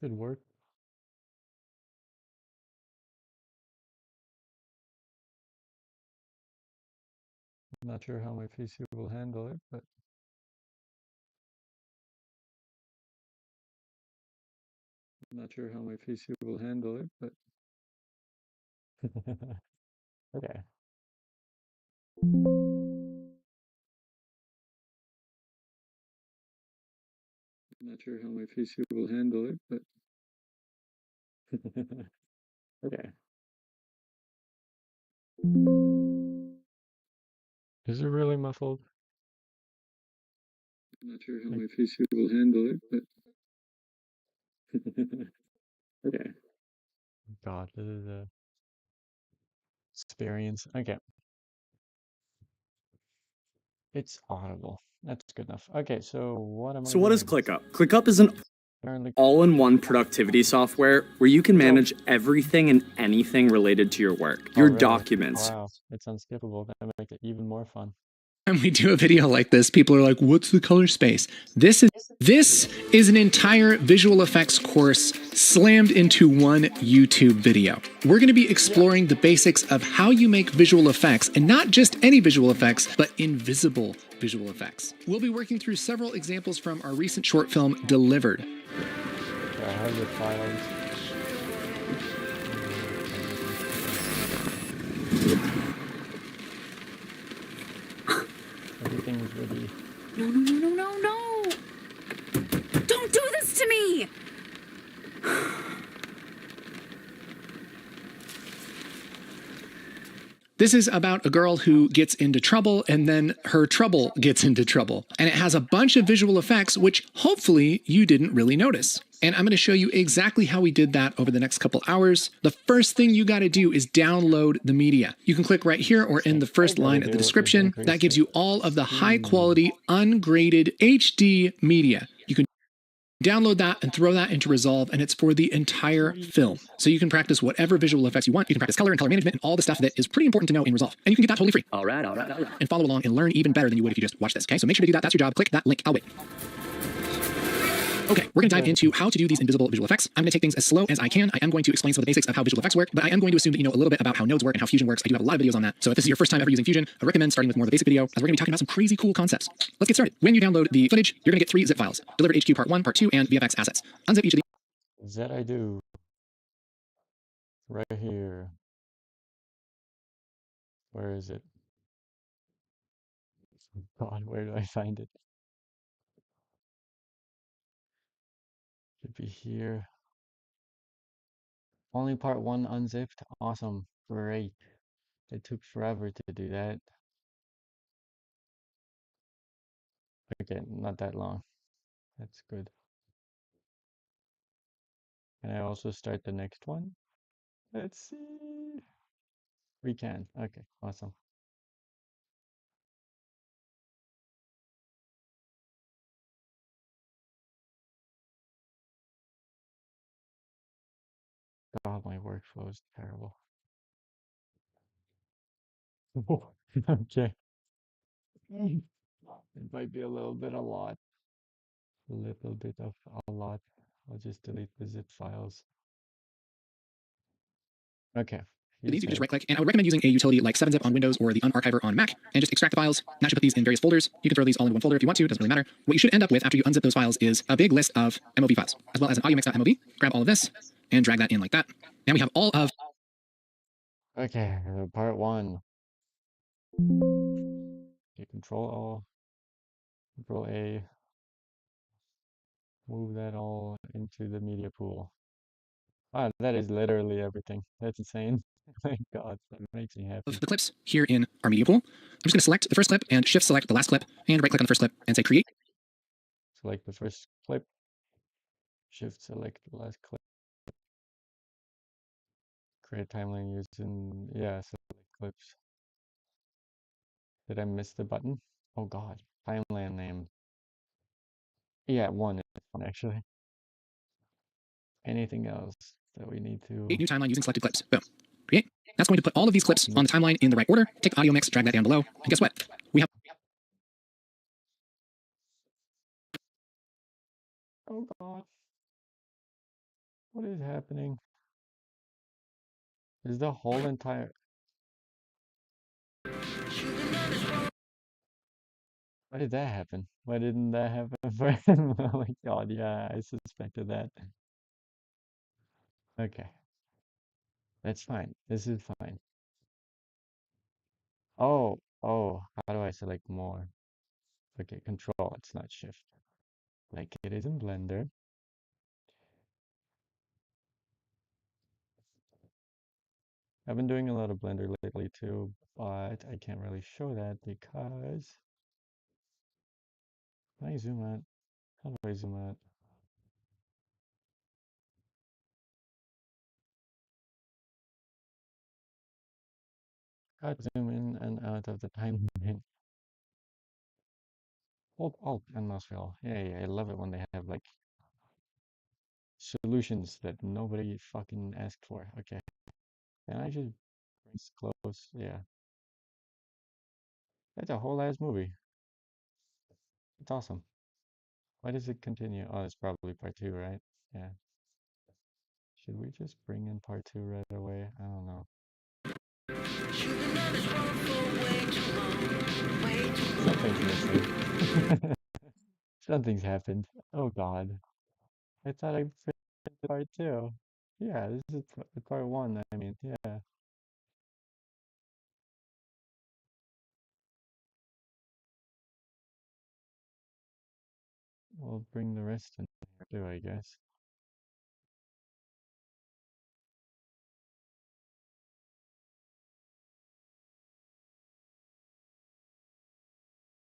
Should work. I'm not sure how my PC will handle it, but I'm not sure how my PC will handle it, but okay. I'm not sure how my PC will handle it, but okay. Is it really muffled? I'm not sure how my PC will handle it, but okay. God, this is a experience. Okay. It's audible. That's good enough. Okay, so what am I So what is doing? ClickUp? ClickUp is an all-in-one productivity software where you can manage everything and anything related to your work. Your really? documents. Wow, it's unskippable. That makes it even more fun. When we do a video like this, people are like, what's the color space? This is an entire visual effects course slammed into one YouTube video. We're going to be exploring the basics of how you make visual effects, and not just any visual effects, but invisible visual effects. We'll be working through several examples from our recent short film, Delivered. I have the files. Everything is ready. No, no, no, no, no, no! Don't do this to me! This is about a girl who gets into trouble, and then her trouble gets into trouble. And it has a bunch of visual effects, which hopefully you didn't really notice. And I'm going to show you exactly how we did that over the next couple hours. The first thing you got to do is download the media. You can click right here or in the first line of the description. That gives you all of the high quality, ungraded HD media. You can download that and throw that into Resolve, and it's for the entire film. So you can practice whatever visual effects you want. You can practice color and color management and all the stuff that is pretty important to know in Resolve. And you can get that totally free. All right. And follow along and learn even better than you would if you just watch this, okay? So make sure to do that. That's your job. Click that link. I'll wait. Okay, we're going to dive into how to do these invisible visual effects. I'm going to take things as slow as I can. I am going to explain some of the basics of how visual effects work, but I am going to assume that you know a little bit about how nodes work and how Fusion works. I do have a lot of videos on that. So if this is your first time ever using Fusion, I recommend starting with more of the basic video, as we're going to be talking about some crazy cool concepts. Let's get started. When you download the footage, you're going to get 3 zip files: Delivered HQ Part 1, Part 2, and VFX assets. Unzip each of these. That I do. Right here. Where is it? God, where do I find it? Should be here. Only part 1 unzipped. Awesome. Great. It took forever to do that. Okay, not that long. That's good. Can I also start the next one? Let's see. We can. Okay, awesome. God, my workflow is terrible. Okay. It might be a little bit a lot. A little bit of a lot. I'll just delete the zip files. Okay. These you can just right click, and I would recommend using a utility like 7-zip on Windows or the unarchiver on Mac, and just extract the files. Now you put these in various folders. You can throw these all into one folder if you want to, doesn't really matter. What you should end up with after you unzip those files is a big list of MOV files, as well as an audiomix.mov. Grab all of this and drag that in like that. Now we have all of. Okay, part 1. Okay, Control A, move that all into the media pool. Wow, that is literally everything. That's insane. Thank God, that makes me happy. Of the clips here in our media pool. I'm just going to select the first clip and shift select the last clip, and right click on the first clip and say create. Select the first clip, shift select the last clip. Create timeline using, yeah, select clips. Did I miss the button? Oh God, timeline name. Yeah, 1 is fine actually. Anything else that we need to? Create new timeline using selected clips. Boom. Create. That's going to put all of these clips on the timeline in the right order. Take the audio mix, drag that down below, and guess what? We have. Oh God. What is happening? Is the whole entire... Why did that happen? Why didn't that happen for him? Oh my god, yeah, I suspected that. Okay, that's fine. This is fine. Oh, how do I select more? Okay, control, it's not shift. Like it is in Blender. I've been doing a lot of Blender lately too, but I can't really show that because... Can I zoom out? How do I zoom out? Got zoom in and out of the timeline. Hold Alt and mouse wheel. Yeah, I love it when they have like solutions that nobody fucking asked for. Okay. And I just bring this close. Yeah. That's a whole ass movie. It's awesome. Why does it continue? Oh, it's probably part two, right? Yeah. Should we just bring in part two right away? I don't know. Something's missing. Something's happened. Oh god. I thought I finished part two. Yeah, this is part one. I mean, yeah. We'll bring the rest in here too, I guess.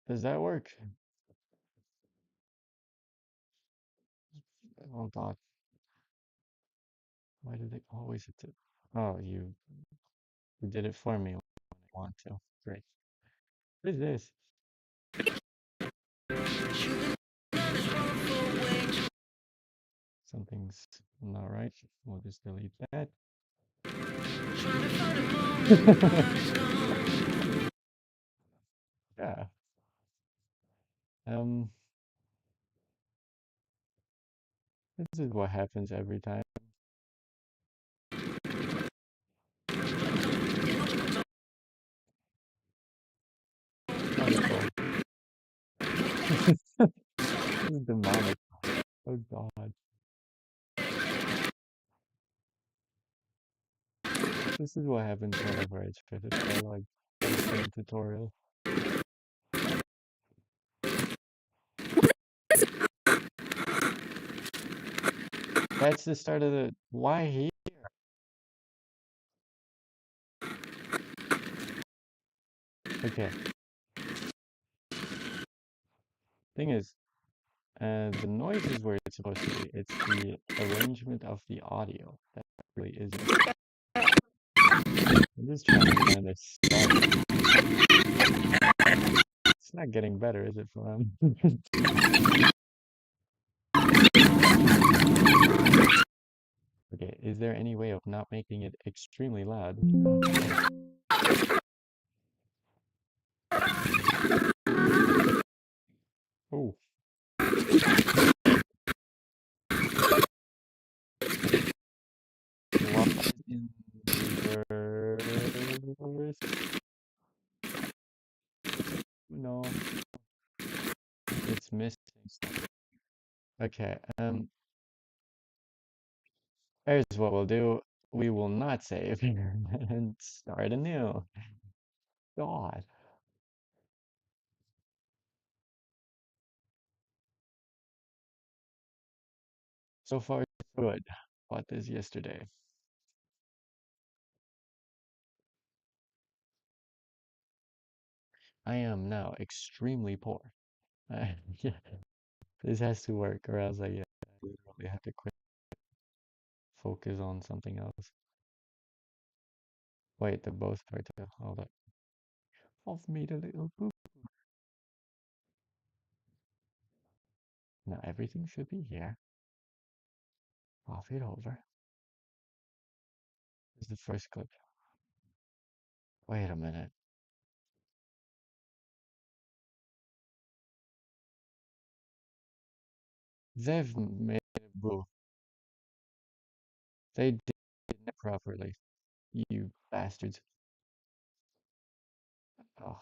Does that work? Oh god. Why do they always hit it? Oh, you did it for me when I want to. Great. What is this? Something's not right. We'll just delete that. Yeah. Um, this is what happens every time. Wonderful. This is demonic. Oh god. This is what happens whenever I try to try like the same tutorial. That's the start of the... Why here? Okay. Thing is, the noise is where it's supposed to be. It's the arrangement of the audio that really isn't. I'm just trying to find a start. It's not getting better, is it, Flam? Okay, is there any way of not making it extremely loud? Oh. Why in reverse? No. It's missing stuff. Okay, here's what we'll do. We will not save and start anew. God. So far, so good. What is yesterday? I am now extremely poor. Yeah, this has to work, or else I literally have to quit. Focus on something else. Wait, the both part two. Hold up. I've made a little poop. Now everything should be here. Off it over. This is the first clip. Wait a minute. They've made a boo. They did it properly. You bastards. Oh,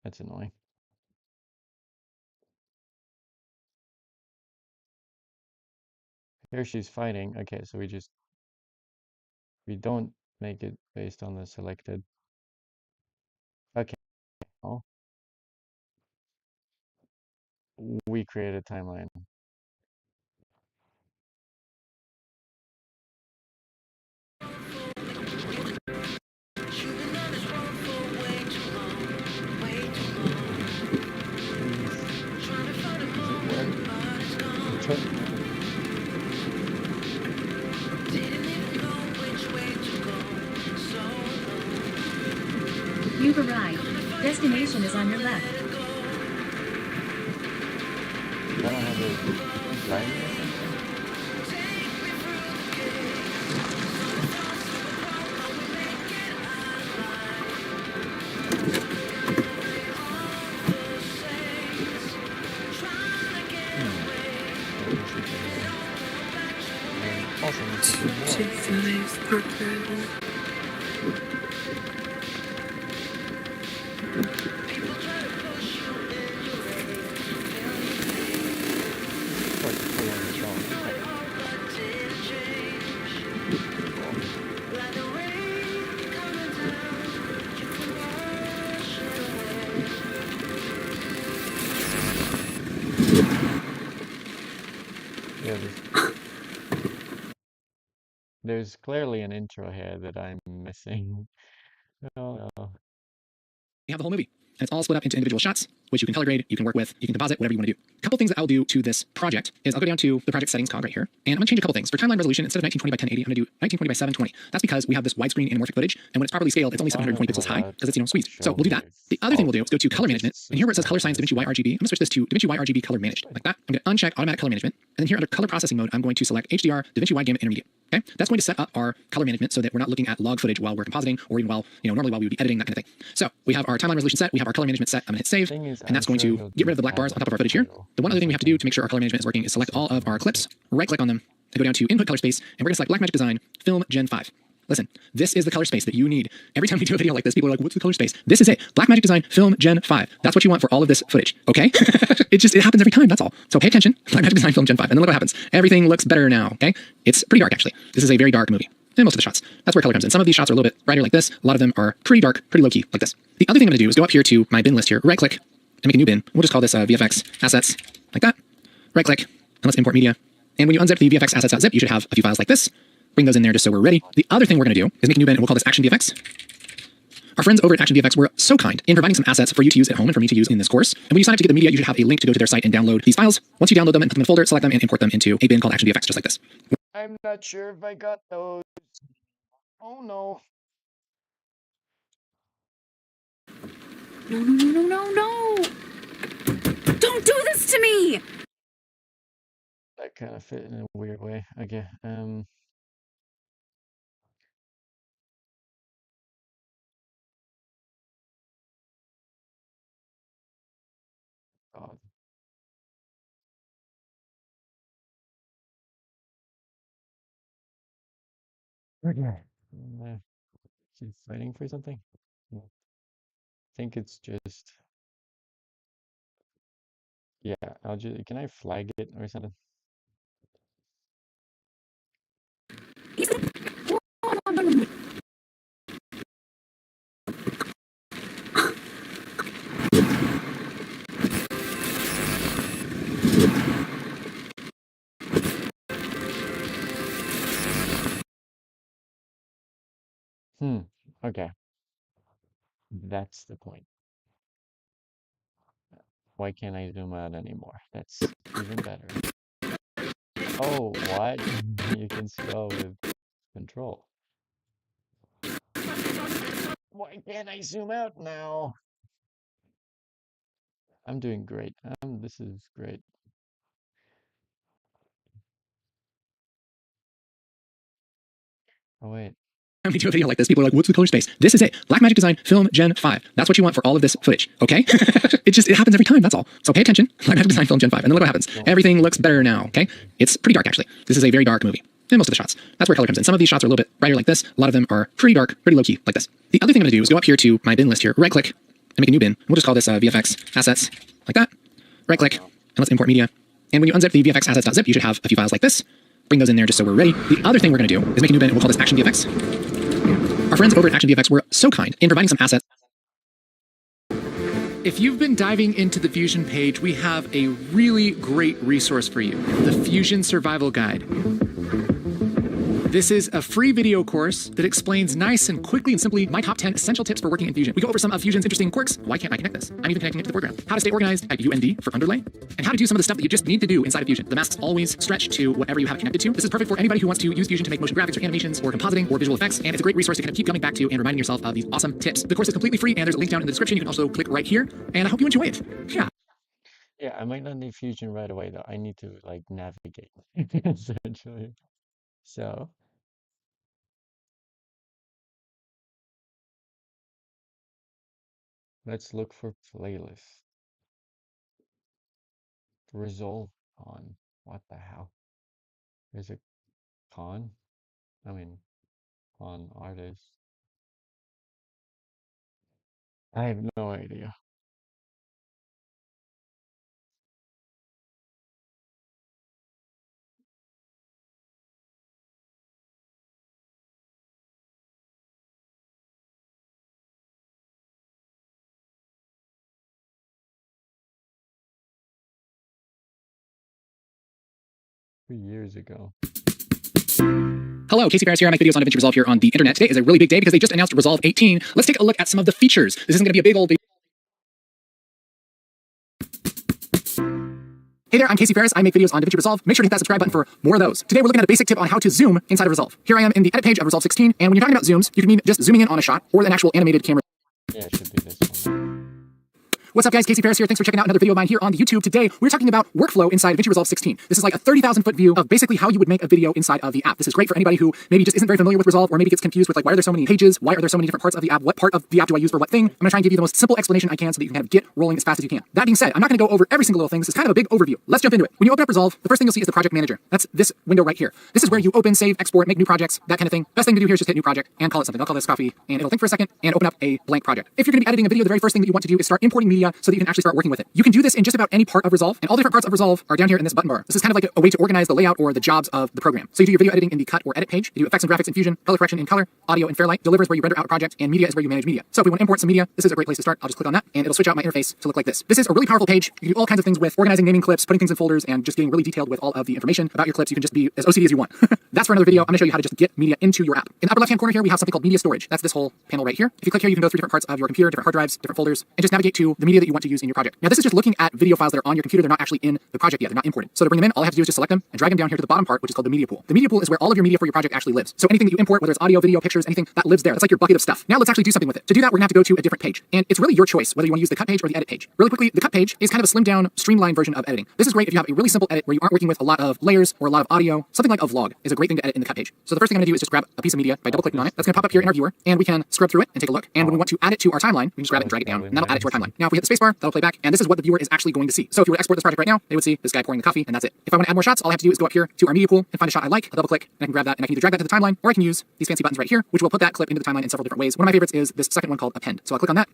that's annoying. Here she's fighting. Okay, so we don't make it based on the selected. Okay. Oh, we create a timeline. You've arrived. Destination is on your left. I don't have a driver or something. Also, yeah, there's clearly an intro here that I'm missing. Oh no. You have the whole movie. And it's all split up into individual shots, which you can color grade, you can work with, you can deposit, whatever you want to do. A couple things that I'll do to this project is I'll go down to the project settings cog right here, and I'm going to change a couple things. For timeline resolution, instead of 1920 by 1080, I'm going to do 1920 by 720. That's because we have this widescreen anamorphic footage, and when it's properly scaled, it's only 720 pixels high, because it's, squeezed. So we'll do that. The other thing we'll do is go to color management, and here where it says color science Davinci YRGB, I'm going to switch this to Davinci YRGB color managed, like that. I'm going to uncheck automatic color management, and then here under color processing mode, I'm going to select HDR Davinci Wide Gamut Intermediate. Okay, that's going to set up our color management so that we're not looking at log footage while we're compositing, or even while, normally while we would be editing, that kind of thing. So we have our timeline resolution set, we have our color management set. I'm going to hit save, and that's going to get rid of the black bars on top of our footage here. The one other thing we have to do to make sure our color management is working is select all of our clips, right click on them, and go down to input color space, and we're going to select Blackmagic Design Film Gen 5. Listen, this is the color space that you need. Every time we do a video like this, people are like, what's the color space? This is it. Blackmagic Design Film Gen 5. That's what you want for all of this footage, okay? It happens every time, that's all. So pay attention. Blackmagic Design Film Gen 5. And then look what happens. Everything looks better now, okay? It's pretty dark, actually. This is a very dark movie. And most of the shots. That's where color comes in. Some of these shots are a little bit brighter like this. A lot of them are pretty dark, pretty low-key, like this. The other thing I'm going to do is go up here to my bin list here, right-click, and make a new bin. We'll just call this VFX Assets, like that. Right-click, and let's import media. And when you unzip the VFX Assets.zip, you should have a few files like this. Bring those in there just so we're ready. The other thing we're going to do is make a new bin, and we'll call this Action VFX. Our friends over at Action VFX were so kind in providing some assets for you to use at home and for me to use in this course. And when you sign up to get the media, you should have a link to go to their site and download these files. Once you download them and put them in a folder, select them and import them into a bin called Action VFX, just like this. I'm not sure if I got those. Oh no. No. Don't do this to me! That kind of fit in a weird way. Okay. God. Okay. She's fighting for something? I think it's just. Yeah, can I flag it or something? Okay. That's the point. Why can't I zoom out anymore? That's even better. Oh, what? You can scroll with control. Why can't I zoom out now? I'm doing great. This is great. Oh, wait. When we do a video like this, people are like, what's the color space? This is it. Blackmagic Design Film Gen 5. That's what you want for all of this footage, okay? It happens every time, that's all. So pay attention. Blackmagic Design Film Gen 5. And then look what happens. Everything looks better now, okay? It's pretty dark, actually. This is a very dark movie. in most of the shots. That's where color comes in. Some of these shots are a little bit brighter like this. A lot of them are pretty dark, pretty low key like this. The other thing I'm going to do is go up here to my bin list here, right click, and make a new bin. We'll just call this VFX assets like that. Right click, and let's import media. And when you unzip the VFX assets.zip, you should have a few files like this. Bring those in there just so we're ready. The other thing we're going to do is make a new bin, and we'll call this Action VFX. Our friends over at Action VFX were so kind in providing some assets. If you've been diving into the Fusion page, we have a really great resource for you, the Fusion Survival Guide. This is a free video course that explains nice and quickly and simply my top 10 essential tips for working in Fusion. We go over some of Fusion's interesting quirks. Why can't I connect this? I'm even connecting it to the foreground. How to stay organized, type UND for underlay, and how to do some of the stuff that you just need to do inside of Fusion. The masks always stretch to whatever you have it connected to. This is perfect for anybody who wants to use Fusion to make motion graphics or animations or compositing or visual effects, and it's a great resource to kind of keep coming back to and reminding yourself of these awesome tips. The course is completely free, and there's a link down in the description. You can also click right here, and I hope you enjoy it. Yeah. Yeah, I might not need Fusion right away though. I need to like navigate essentially. So let's look for playlist. Resolve con. What the hell? There's a con? I mean, con artist. I have no idea. Years ago. Hello, Casey Ferris here. I make videos on Davinci Resolve here on the internet. Today is a really big day because they just announced Resolve 18. Let's take a look at some of the features. This isn't going to be a big old video. Hey there, I'm Casey Ferris. I make videos on Davinci Resolve. Make sure to hit that subscribe button for more of those. Today we're looking at a basic tip on how to zoom inside of Resolve. Here I am in the edit page of Resolve 16, and when you're talking about zooms, you can mean just zooming in on a shot or an actual animated camera. Yeah, it should be this one. What's up guys, Casey Ferris here. Thanks for checking out another video of mine here on the YouTube. Today, we're talking about workflow inside Davinci Resolve 16. This is like a 30,000 foot view of basically how you would make a video inside of the app. This is great for anybody who maybe just isn't very familiar with Resolve or maybe gets confused with like, why are there so many pages? Why are there so many different parts of the app? What part of the app do I use for what thing? I'm gonna try and give you the most simple explanation I can so that you can kind of get rolling as fast as you can. That being said, I'm not gonna go over every single little thing. This is kind of a big overview. Let's jump into it. When you open up Resolve, the first thing you'll see is the project manager. That's this window right here. This is where you open, save, export, make new projects, that kind of thing. Best thing to do here is just hit new project and call it something. I'll call this coffee and it'll think for a second and open up a blank project. If you're gonna be editing a video, the very first thing that you want to do is start importing media so that you can actually start working with it. You can do this in just about any part of Resolve, and all different parts of Resolve are down here in this button bar. This is kind of like a way to organize the layout or the jobs of the program. So you do your video editing in the cut or edit page, you do effects and graphics in Fusion, color correction in color, audio in Fairlight, deliver is where you render out a project, and media is where you manage media. So if we want to import some media, this is a great place to start. I'll just click on that, and it'll switch out my interface to look like this. This is a really powerful page. You can do all kinds of things with organizing, naming clips, putting things in folders, and just getting really detailed with all of the information about your clips. You can just be as OCD as you want. That's for another video. I'm gonna show you how to just get media into your app. In the upper left-hand corner here, we have something called media storage. That's this whole panel right here. If you click here, you can go through different parts of your computer, different hard drives, different folders, and just navigate to the media that you want to use in your project. Now, this is just looking at video files that are on your computer. They're not actually in the project yet. They're not imported. So to bring them in, all I have to do is just select them and drag them down here to the bottom part, which is called the media pool. The media pool is where all of your media for your project actually lives. So anything that you import, whether it's audio, video, pictures, anything that lives there, that's like your bucket of stuff. Now let's actually do something with it. To do that, we're gonna have to go to a different page. And it's really your choice whether you want to use the cut page or the edit page. Really quickly, the cut page is kind of a slimmed down, streamlined version of editing. This is great if you have a really simple edit where you aren't working with a lot of layers or a lot of audio. Something like a vlog is a great thing to edit in the cut page. So the first thing I'm gonna do is just grab a piece of media by double clicking on it. That's gonna pop up here in our viewer, and we can scrub through it and take a look. And when we want to add it to our timeline, we can just grab it and drag it down, and that'll add it to our timeline. Now if we hit the spacebar, that'll play back, and this is what the viewer is actually going to see. So if you were to export this project right now, they would see this guy pouring the coffee, and that's it. If I want to add more shots, all I have to do is go up here to our media pool and find a shot I like. I'll double click and I can grab that, and I can either drag that to the timeline or I can use these fancy buttons right here, which will put that clip into the timeline in several different ways. One of my favorites is this second one called append. So I'll click on that,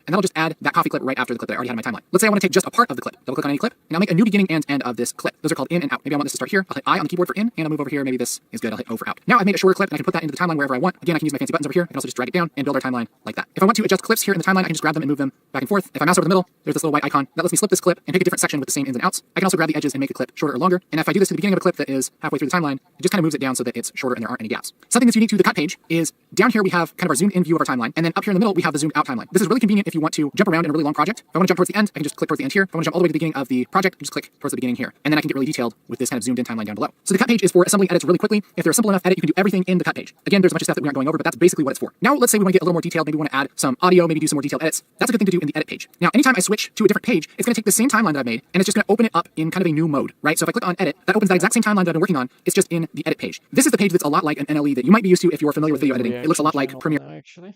and that'll just add that coffee clip right after the clip that I already had in my timeline. Let's say I want to take just a part of the clip. Double click on any clip, and I'll make a new beginning and end of this clip. Those are called in and out. Maybe I want this to start here. I'll hit I on the keyboard for in, and I'll move over here. Maybe this is good. I'll hit O for out. Now I've made a shorter clip, and I can put that into the timeline wherever I want. Again, I can use my fancy buttons over here. I can also just drag it down and build our timeline like that. If I want to adjust clips here in the timeline, I can just grab them and move them back and forth. If I mouse over the middle, there's this little white icon that lets me slip this clip and pick a different section with the same ins and outs. I can also grab the edges and make a clip shorter or longer. And if I do this to the beginning of a clip that is halfway through the timeline, it just kind of moves it down so that it's shorter and there aren't any gaps. Something that's unique to the cut page is down here we have kind of our zoomed in view of our timeline, and then up here in the middle we have the zoomed out timeline. This is really convenient if you want to jump around in a really long project. If I want to jump towards the end, I can just click towards the end here. If I want to jump all the way to the beginning of the project, I can just click towards the beginning here. And then I can get really detailed with this kind of zoomed in timeline down below. So the cut page is for assembling edits really quickly. If they're a simple enough edit, you can do everything in the cut page. Again, there's a bunch of stuff that we aren't going over, but that's basically what it's for. Now let's say we want to get a little more detailed. Maybe we want to add some audio, maybe do some more detailed edits. That's a good thing to do in the edit page. Now, anytime I switch to a different page, it's going to take the same timeline that I made, and it's just going to open it up in kind of a new mode, right? So if I click on edit, that opens that exact same timeline that I've been working on. It's just in the edit page. This is the page that's a lot like an NLE that you might be used to if you're familiar with video editing. It looks a lot like Premiere. Actually.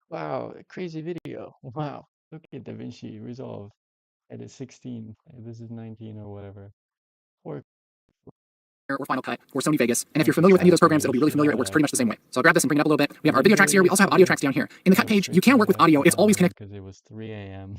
Wow, crazy video. Wow. Look at Davinci Resolve. Edit 16. This is 19 or whatever. Or or Final Cut or Sony Vegas. And if you're familiar with any of those programs, it'll be really familiar. It works pretty much the same way. So I'll grab this and bring it up a little bit. We have our video tracks here. We also have audio tracks down here. In the cut page, you can work with audio. It's always connected because it was 3 a.m.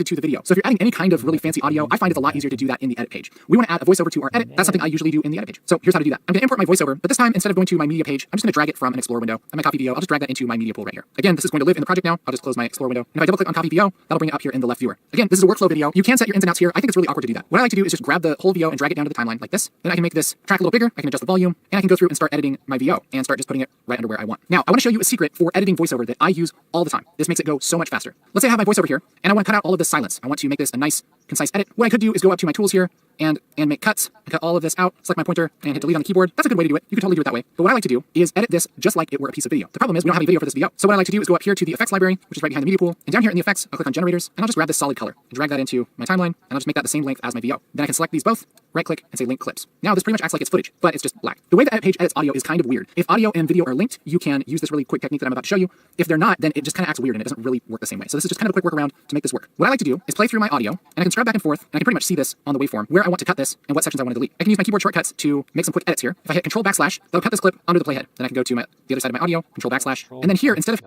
to the video. So if you're adding any kind of really fancy audio, I find it's a lot easier to do that in the edit page. We want to add a voiceover to our edit. That's something I usually do in the edit page. So here's how to do that. I'm going to import my voiceover, but this time, instead of going to my media page, I'm just going to drag it from an Explorer window. And my copy VO, I'll just drag that into my media pool right here. Again, this is going to live in the project now. I'll just close my Explorer window. And if I double click on copy VO, that'll bring it up here in the left viewer. Again, this is a workflow video. You can set your ins and outs here. I think it's really awkward to do that. What I like to do is just grab the whole VO and drag it down to the timeline like this. Then I can make this track a little bigger. I can adjust the volume, and I can go through and start editing my VO and start just putting it right under where I want. Now, I want to show you a secret for editing voiceover that I use all the time. This makes it go so much faster. Let's say I have my voiceover here, and I want to cut out all of this silence. I want to make this a nice, concise edit. What I could do is go up to my tools here and make cuts and cut all of this out, select my pointer, and hit delete on the keyboard. That's a good way to do it. You can totally do it that way. But what I like to do is edit this just like it were a piece of video. The problem is we don't have a video for this VO. So what I like to do is go up here to the effects library, which is right behind the media pool, and down here in the effects, I'll click on generators, and I'll just grab this solid color and drag that into my timeline, and I'll just make that the same length as my VO. Then I can select these both, right click, and say link clips. Now this pretty much acts like it's footage, but it's just black. The way the edit page edits audio is kind of weird. If audio and video are linked, you can use this really quick technique that I'm about to show you. If they're not, then it just kind of acts weird and it doesn't really work the same way. So this is just kind of a quick workaround to make this work. What I like to do is play through my audio, and I can scrub back and forth, and I can pretty much see this on the waveform, where I want to cut this and what sections I want to delete. I can use my keyboard shortcuts to make some quick edits here. If I hit Control backslash, that'll cut this clip onto the playhead. Then I can go to the other side of my audio, Control backslash, and then here, instead of...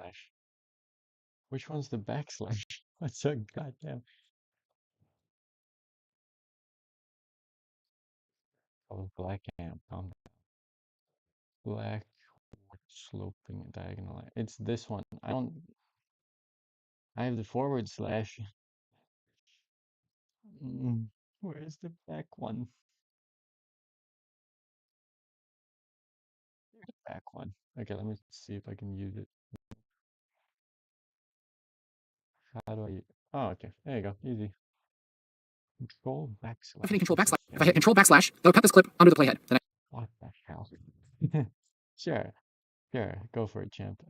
Which one's the backslash? What's a goddamn... Oh, black amp. Black sloping diagonal. It's this one. I have the forward slash. Where is the back one? Back one. Okay, let me see if I can use it. How do I... Oh, okay. There you go. Easy. Control backslash. If I hit Control backslash, that'll cut this clip onto the playhead. Then What the hell? Sure. Sure. Go for it, champ.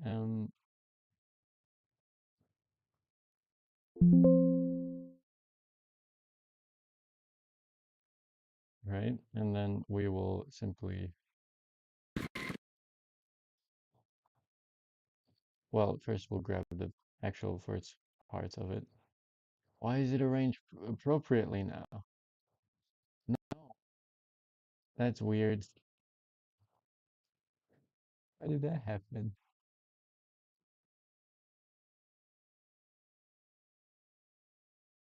Right? And then we will simply... Well, first we'll grab the actual first parts of it. Why is it arranged appropriately now? No. That's weird. How did that happen?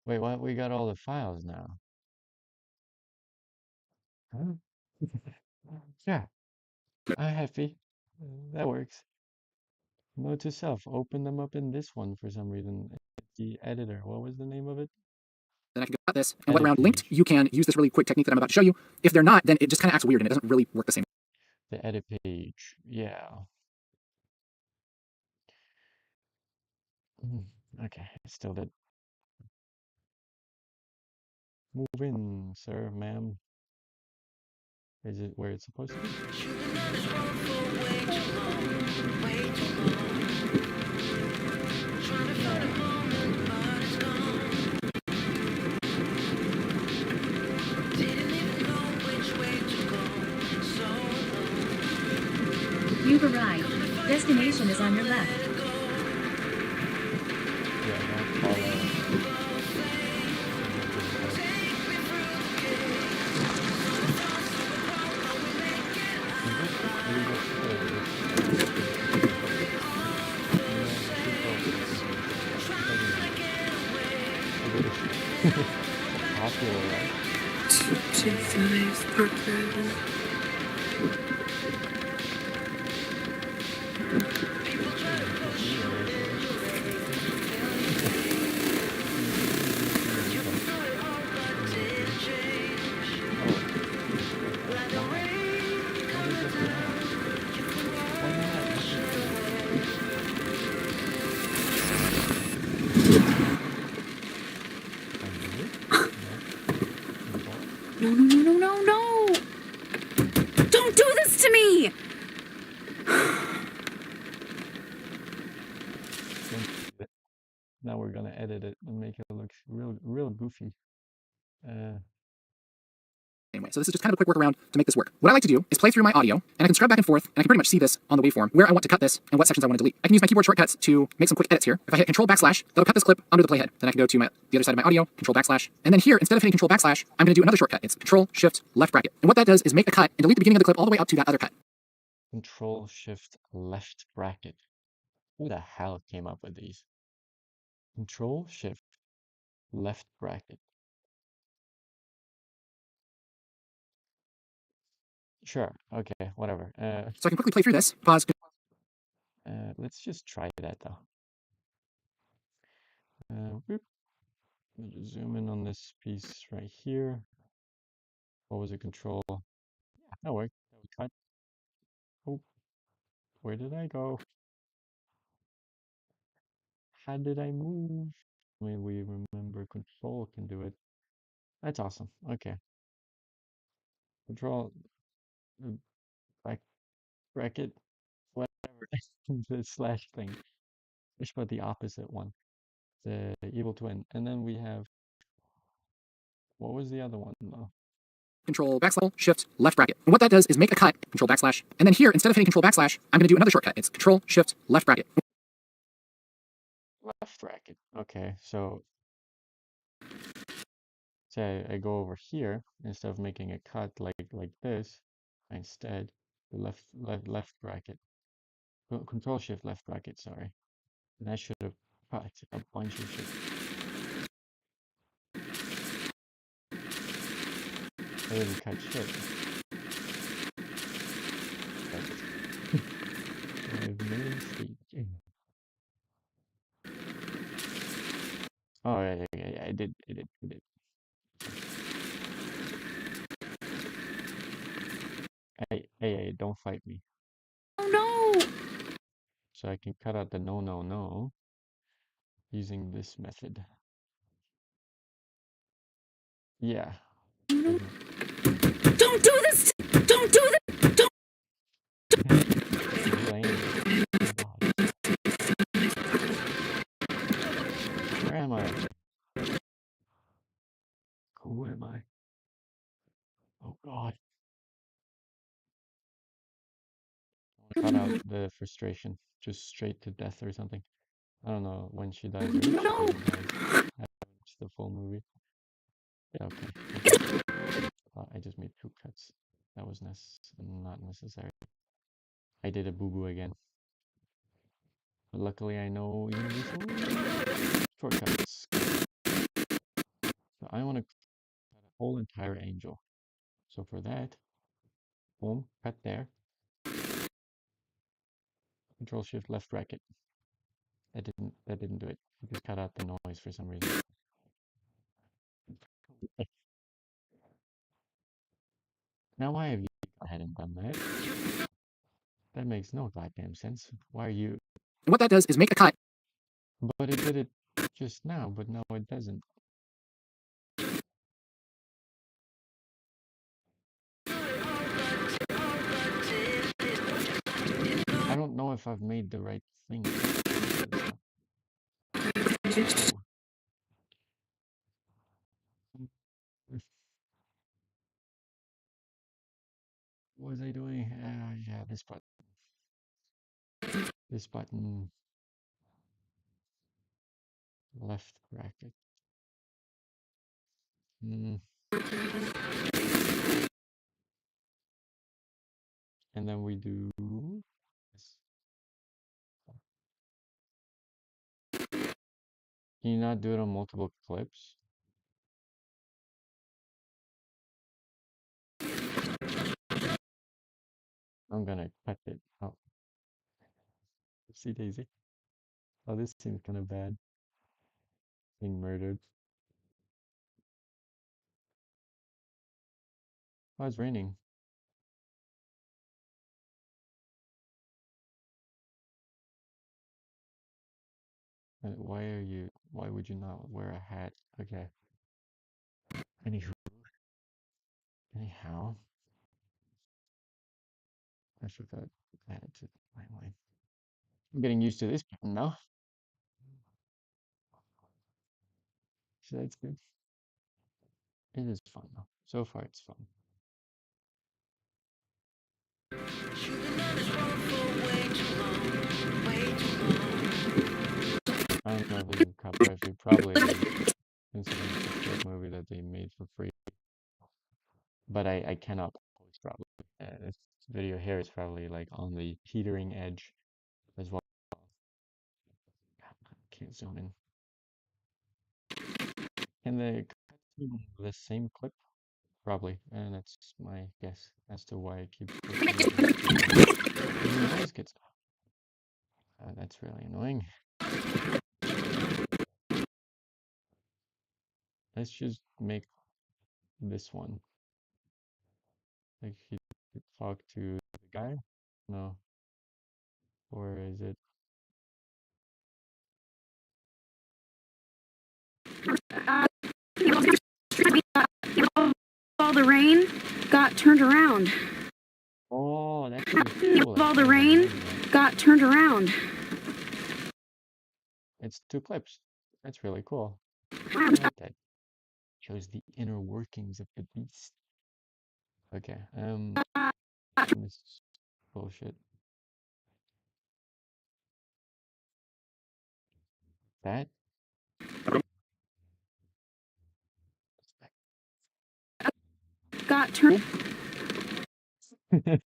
Wait, what? We got all the files now. Huh? Yeah, I'm happy. That works. Note to self, open them up in this one for some reason. The editor, what was the name of it? I can cut this, and what around linked, you can use this really quick technique that I'm about to show you. If they're not, then it just kind of acts weird and it doesn't really work the same way. The edit page, yeah. Okay, still did. Move in, sir, ma'am. Is it where it's supposed to be? You've arrived. Destination is on your left. Yeah, don't follow. Popular, right? 225 Park No, no, no, no, no, no! Don't do this to me! Now we're gonna edit it and make it look real goofy. Anyway, so this is just kind of a quick workaround to make this work. What I like to do is play through my audio, and I can scrub back and forth, and I can pretty much see this on the waveform, where I want to cut this and what sections I want to delete. I can use my keyboard shortcuts to make some quick edits here. If I hit Control backslash, that'll cut this clip under the playhead. Then I can go to the other side of my audio, Control backslash, and then here, instead of hitting Control backslash, I'm going to do another shortcut. It's Control Shift Left bracket. And what that does is make a cut and delete the beginning of the clip all the way up to that other cut. Control Shift Left bracket. Who the hell came up with these? Control Shift Left bracket. Sure. Okay. Whatever. So I can quickly play through this. Pause. Let's just try that though. Whoop. Let me just zoom in on this piece right here. What was it? Control. Yeah, that worked. That would cut. Oh, where did I go? How did I move? I mean, we remember Control can do it. That's awesome. Okay. Control back bracket, whatever. The slash thing. Which about the opposite one? The evil twin. And then we have, what was the other one though? Control backslash Shift Left bracket. And what that does is make a cut. Control backslash, and then here, instead of hitting Control backslash, I'm going to do another shortcut. It's Control Shift Left bracket. Left bracket. Okay, so say I go over here instead of making a cut like this, instead the left bracket. Control Shift Left bracket. Sorry, and I should have cut a bunch of shit. I didn't cut shit. I've made a mistake. Oh yeah, I did. Hey, don't fight me. Oh no! So I can cut out the no using this method. Yeah. Don't do this! Don't do this! Don't! Where am I? Who am I? Oh God. Cut out the frustration. Just straight to death or something. I don't know when she dies or if she even dies. I haven't watched the full movie. Yeah, okay. I just made 2 cuts. That was not necessary. I did a boo-boo again. But luckily I know universal shortcuts. So I want to cut a whole entire angel. So for that, boom, cut there. Control Shift Left bracket. That didn't do it. It just cut out the noise for some reason. Now why have you gone ahead and done that? That makes no goddamn sense. Why are you? And what that does is make a cut. But it did it just now, but no, it doesn't. I don't know if I've made the right thing. What was I doing? Yeah, this button. This button. Left bracket. And then we do this. Can you not do it on multiple clips? I'm gonna cut it out. See Daisy. Oh, this seems kind of bad. Being murdered. Oh, it's raining. Why would you not wear a hat? Okay. Anyhow. I forgot I had to timeline. I'm getting used to this button now. So that's good. It is fun though. So far it's fun. I don't know if this is copyright free. Probably it is, considering it's a short movie that they made for free. But I cannot post probably. This video here is probably like on the teetering edge as well. Can't zoom in. Can they cut to the same clip? Probably, and that's my guess as to why it keeps the noise gets. That's really annoying. Let's just make this one. Like he could talk to the guy? No. Or is it? All the rain got turned around. Oh, that's really cool. All the rain got turned around. It's 2 clips. That's really cool. I like that. Shows the inner workings of the beast. Okay, this is bullshit. That? Got turned. You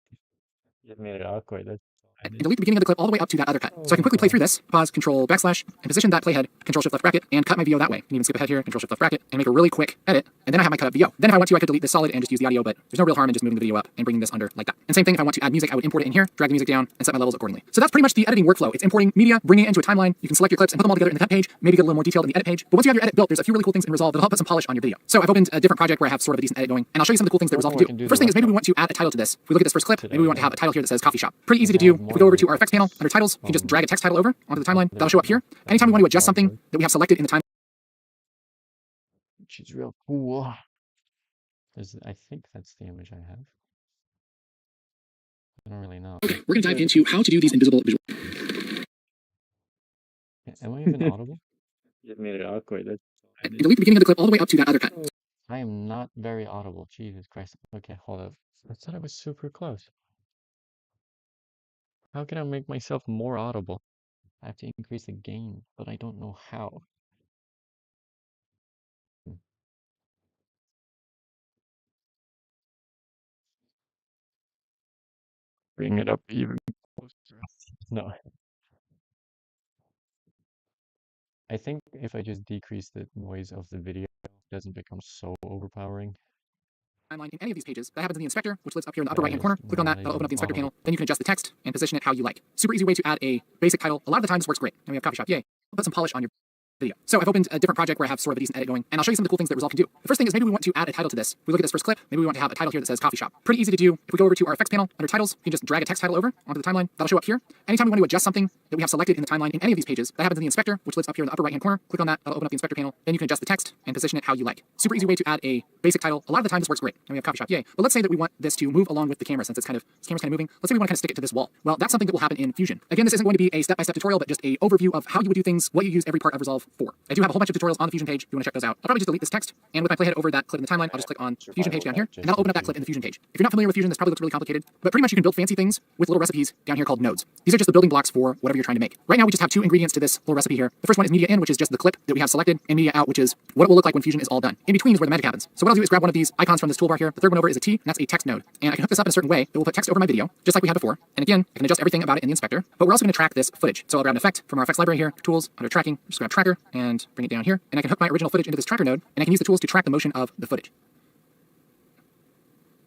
made it awkward. That's And delete the beginning of the clip all the way up to that other cut. So I can quickly play through this, pause, control, backslash, and position that playhead, control shift left bracket, and cut my VO that way. You can even skip ahead here, control shift left bracket, and make a really quick edit, and then I have my cut up VO. Then if I want to, I could delete this solid and just use the audio, but there's no real harm in just moving the video up and bringing this under like that. And same thing, if I want to add music, I would import it in here, drag the music down, and set my levels accordingly. So that's pretty much the editing workflow. It's importing media, bringing it into a timeline. You can select your clips and put them all together in the cut page, maybe get a little more detailed in the edit page. But once you have your edit built, there's a few really cool things in Resolve that'll help put some polish on your video. So I've opened a different project where I have sort of a decent edit going, and I'll show you some of the cool things that Resolve can do. First thing is maybe we want to add a title to this. If we look at this first clip, maybe we want to have a title here that says coffee shop. Pretty easy to do. If we go over to our effects panel, under titles, you can just drag a text title over onto the timeline. That'll show up here. Anytime we want to adjust something that we have selected in the timeline, which is real cool. I think that's the image I have. I don't really know. okay, we're going to dive into how to do these invisible visual. Am I even audible? You made it awkward. And delete the beginning of the clip all the way up to that other cut. I am not very audible. Jesus Christ. Okay, hold up. I thought I was super close. How can I make myself more audible? I have to increase the gain, but I don't know how. Bring it up even closer. No. I think if I just decrease the noise of the video, it doesn't become so overpowering. Timeline in any of these pages. That happens in the inspector, which lives up here in the upper right-hand corner. Click on that, that'll open up the inspector panel. Then you can adjust the text and position it how you like. Super easy way to add a basic title. A lot of the time this works great. And we have coffee shop, yay. I'll put some polish on your video. So I've opened a different project where I have sort of a decent edit going, and I'll show you some of the cool things that Resolve can do. The first thing is maybe we want to add a title to this. If we look at this first clip, maybe we want to have a title here that says coffee shop. Pretty easy to do. If we go over to our effects panel, under titles, you can just drag a text title over onto the timeline. That'll show up here. Anytime we want to adjust something that we have selected in the timeline in any of these pages, that happens in the inspector, which lives up here in the upper right-hand corner. Click on that, that'll open up the inspector panel. Then you can adjust the text and position it how you like. Super easy way to add a basic title. A lot of the time this works great. And we have coffee shop, yay. But let's say that we want this to move along with the camera since this camera's kind of moving. Let's say we want to kind of stick it to this wall. Well, that's something that will happen in Fusion. Again, this isn't going to be a step-by-step tutorial, but just a overview of how you would do things, what you use every part of Resolve for. I do have a whole bunch of tutorials on the Fusion page. If you want to check those out, I'll probably just delete this text, and with my playhead over that clip in the timeline, I'll just click on Fusion page down here, and that'll open up that clip in the Fusion page. If you're not familiar with Fusion, this probably looks really complicated, but pretty much you can build fancy things with little recipes down here called nodes. These are just the building blocks for whatever you're trying to make. Right now, we just have 2 ingredients to this little recipe here. The first one is media in, which is just the clip that we have selected, and media out, which is what it will look like when Fusion is all done. In between is where the magic happens. So what I'll do is grab one of these icons from this toolbar here. The third one over is a T, and that's a text node. And I can hook this up in a certain way that will put text over my video, just like we had before. And again, I can adjust everything about it in the inspector, but we're also going to track this footage. So I'll grab an effect from our effects library here, tools, under tracking, just grab tracker, and bring it down here. And I can hook my original footage into this tracker node, and I can use the tools to track the motion of the footage.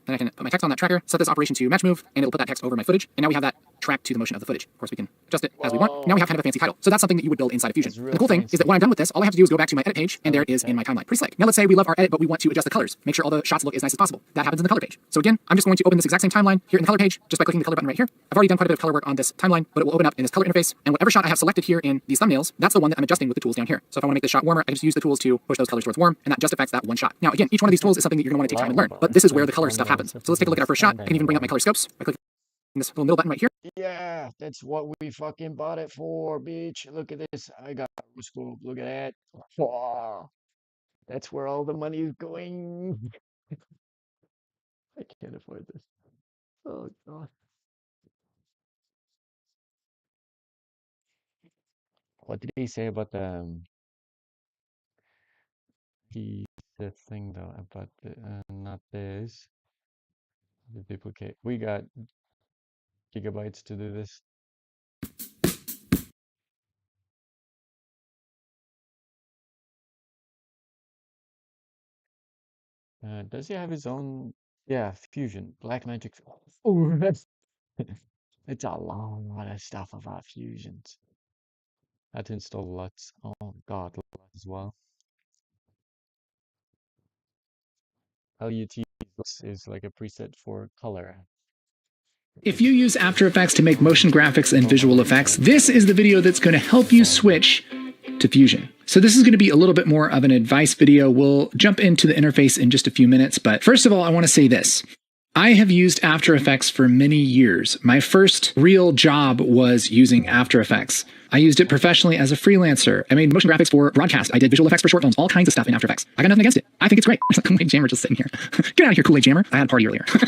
Then I can put my text on that tracker, set this operation to match move, and it'll put that text over my footage. And now we have that tracked to the motion of the footage. Of course, we can adjust it as we want. Now we have kind of a fancy title. So that's something that you would build inside of Fusion. And the cool thing is that when I'm done with this, all I have to do is go back to my edit page, and there it is in my timeline. Pretty slick. Now let's say we love our edit, but we want to adjust the colors. Make sure all the shots look as nice as possible. That happens in the color page. So again, I'm just going to open this exact same timeline here in the color page, just by clicking the color button right here. I've already done quite a bit of color work on this timeline, but it will open up in this color interface. And whatever shot I have selected here in these thumbnails, that's the one that I'm adjusting with the tools down here. So if I want to make this shot warmer, I can just use the tools to push those colors towards warm, and that just affects that one shot. Now again, each one of these tools is something that you're going to want to take time and learn, but this is where the color stuff happens. So let's take a look at our first shot. I can even bring up my color scopes by clicking this little middle button right here. Yeah, that's what we fucking bought it for, bitch. Look at this. I got a scope. Look at that. Wow. That's where all the money is going. I can't afford this. Oh, God. What did he say about the thing though about not this the duplicate? We got gigabytes to do this. Does he have his own? Yeah, Fusion, Black Magic. Oh, that's it's a lot of stuff about fusions. I had to install LUTs. Oh God, LUT as well. LUT is like a preset for color. If you use After Effects to make motion graphics and visual effects, this is the video that's going to help you switch to Fusion. So this is going to be a little bit more of an advice video. We'll jump into the interface in just a few minutes, but first of all, I want to say this. I have used After Effects for many years. My first real job was using After Effects. I used it professionally as a freelancer. I made motion graphics for broadcast. I did visual effects for short films, all kinds of stuff in After Effects. I got nothing against it. I think it's great. There's a Kool-Aid Jammer just sitting here. Get out of here, Kool-Aid Jammer. I had a party earlier. Got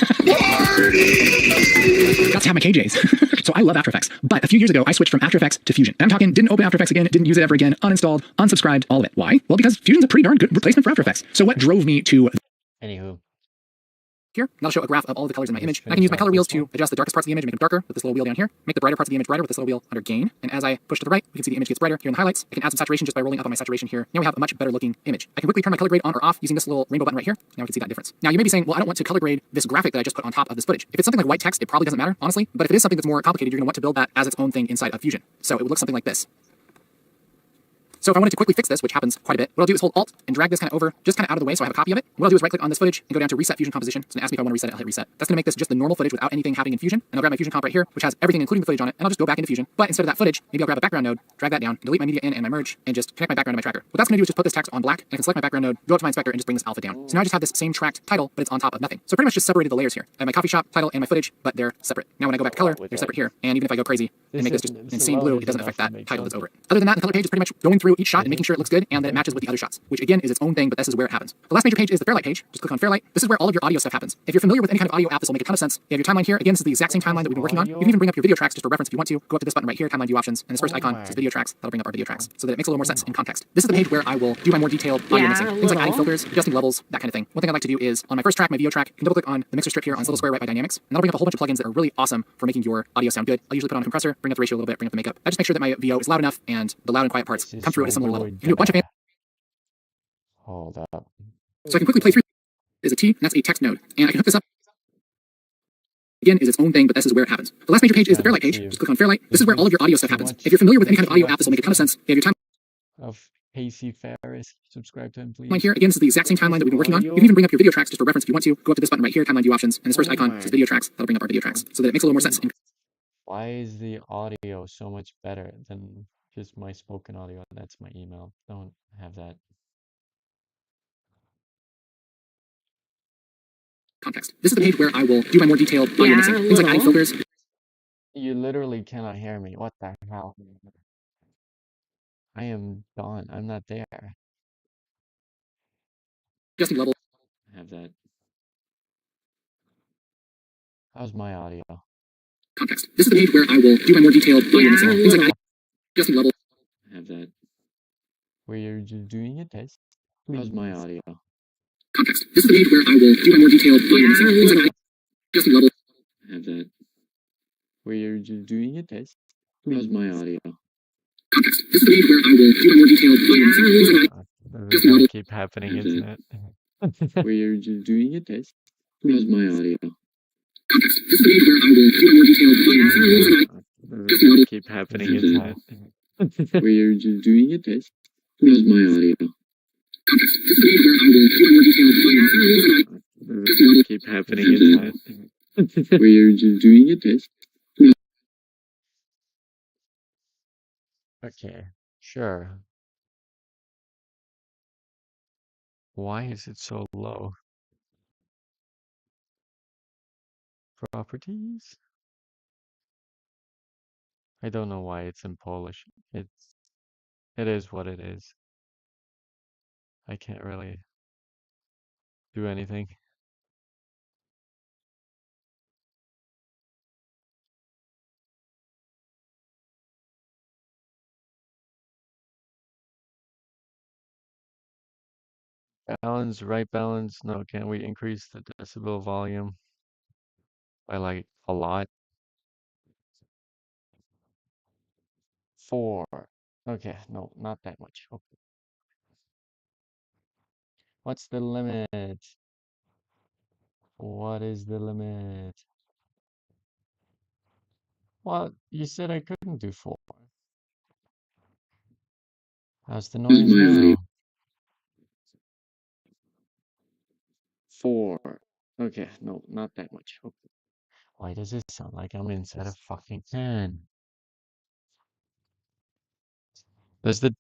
to have my KJs. So I love After Effects. But a few years ago, I switched from After Effects to Fusion. And I'm talking, didn't open After Effects again, didn't use it ever again, uninstalled, unsubscribed, all of it. Why? Well, because Fusion's a pretty darn good replacement for After Effects. So what drove me to Anywho, here, and that'll show a graph of all of the colors in my image. And I can use my color wheels to adjust the darkest parts of the image and make them darker with this little wheel down here. Make the brighter parts of the image brighter with this little wheel under gain. And as I push to the right, we can see the image gets brighter here in the highlights. I can add some saturation just by rolling up on my saturation here. Now we have a much better looking image. I can quickly turn my color grade on or off using this little rainbow button right here. Now we can see that difference. Now you may be saying, well, I don't want to color grade this graphic that I just put on top of this footage. If it's something like white text, it probably doesn't matter, honestly. But if it is something that's more complicated, you're going to want to build that as its own thing inside of Fusion. So it would look something like this. So if I wanted to quickly fix this, which happens quite a bit, what I'll do is hold Alt and drag this kind of over, just kind of out of the way so I have a copy of it. What I'll do is right click on this footage and go down to Reset Fusion Composition. It's going to ask me if I want to reset it. I'll hit Reset. That's going to make this just the normal footage without anything happening in Fusion. And I'll grab my Fusion comp right here, which has everything including the footage on it, and I'll just go back into Fusion. But instead of that footage, maybe I'll grab a background node, drag that down, delete my media in and my merge, and just connect my background to my tracker. What that's going to do is just put this text on black, and I can select my background node, go up to my inspector, and just bring this alpha down. So now I just have this same tracked title, but it's on top of nothing. So pretty much just separated the layers here. I have my coffee shop title and my footage, but they're separate. Now when I go back to color, they're separate here. And even if I go crazy and make this just insane blue, it doesn't affect that title that's over it. Other than that, the color page is pretty much going through each shot and making sure it looks good and that it matches with the other shots, which again is its own thing, but this is where it happens. The last major page is the Fairlight page. Just click on Fairlight. This is where all of your audio stuff happens. If you're familiar with any kind of audio app, this will make a ton of sense. You have your timeline here. Again, this is the exact same timeline that we've been working on. You can even bring up your video tracks just for reference if you want to. Go up to this button right here, timeline view options, and this first icon says video tracks. That'll bring up our video tracks so that it makes a little more sense in context. This is the page where I will do my more detailed audio mixing. Things like adding filters, adjusting levels, that kind of thing. One thing I like to do is on my first track, my video track, you can double click on the mixer strip here on this little square right by Dynamics, and that'll bring up a whole bunch of plugins that are really awesome for making your audio sound good. I'll usually put on a compressor, bring up the ratio a little bit, bring up the makeup. I just make sure that my VO is loud enough and the loud and quiet parts come through at a similar level. You can do a bunch of hold up. So I can quickly play through. Is a T, and that's a text node. And I can hook this up. Again, is its own thing, but this is where it happens. The last major page is the Fairlight page. Just click on Fairlight. This is where all of your audio stuff happens. If you're familiar with any kind of audio app, this will make a ton of sense. You have your time Of Casey Ferris, subscribe to him, please. line here. Again, this is the exact same timeline that we've been working on. You can even bring up your video tracks just for reference if you want to. Go up to this button right here, timeline view options, and this first icon says video tracks. That'll bring up our video tracks so that it makes a little more sense. Why is the audio so much better than just my spoken audio? That's my email. Don't have that. Context. This is the page where I will do my more detailed audio mixing. Things like adding filters. You literally cannot hear me. What the hell? I am gone. I'm not there. Adjusting level. Have that. How's my audio? Context. This is the page where I will do my more detailed audio mixing. Things like adjusting level. Have that. Where you're just doing a test. How's my audio? Context. This is the page where I will do my more detailed audio mixing. Things like adjusting level. Have that. Where you're just doing a test. How's my audio? Context. This is the page where I will do my more detailed audio mixing. Things like This is gonna keep happening, isn't it? Where you're just doing a test. How's my audio? context. This is the page where I will do my more detailed audio mixing. Things like This is gonna keep happening, isn't it? Where you're just doing a test. How's my audio? context. This is the page where I will do my more detailed audio mixing. Things like This is gonna keep happening, isn't it? Where you're just doing a test. Okay, sure. Why is it so low? Properties? I don't know why it's in Polish. It is what it is. I can't really do anything. Balance, right balance. No, can we increase the decibel volume by like a lot? 4. Okay, no, not that much. Okay. What's the limit? What is the limit? Well, you said I couldn't do 4. How's the noise now? 4. Okay, no, not that much. Okay. Why does it sound like I'm inside a fucking can? Does the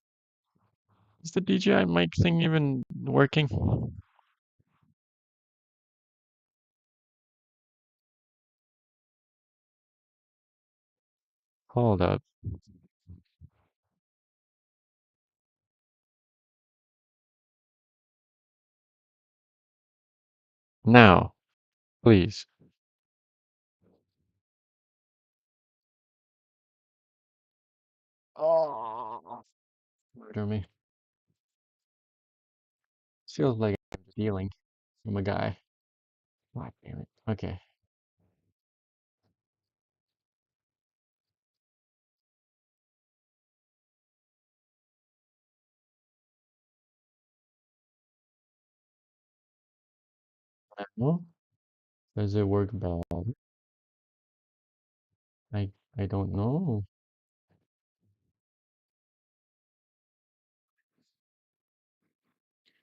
is the DJI mic thing even working? Hold up. Now, please. Oh, murder me. Feels like I'm stealing from a guy. God damn it. Okay. Now, does it work bad? I don't know.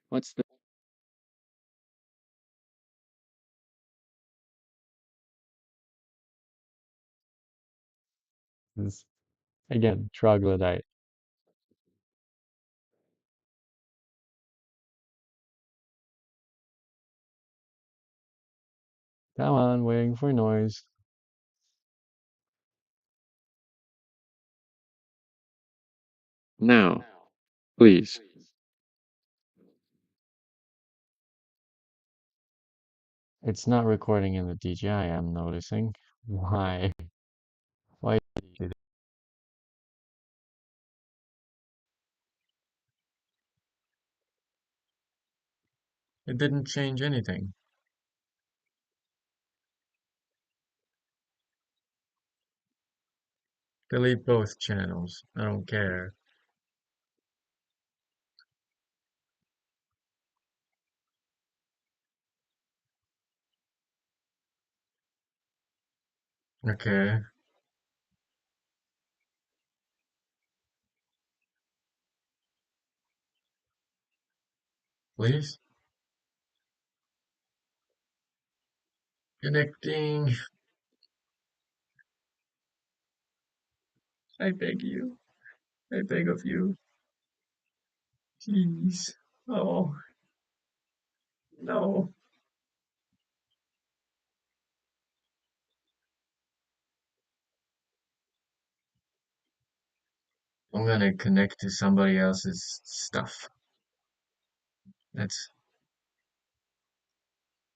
What's the this again, troglodyte. Come on, waiting for noise. Now, please. It's not recording in the DJI, I'm noticing. Why? Why did you do that? It didn't change anything. Delete both channels. I don't care. Okay, please. Connecting. I beg you. I beg of you. Please. Oh, no. I'm gonna connect to somebody else's stuff. That's.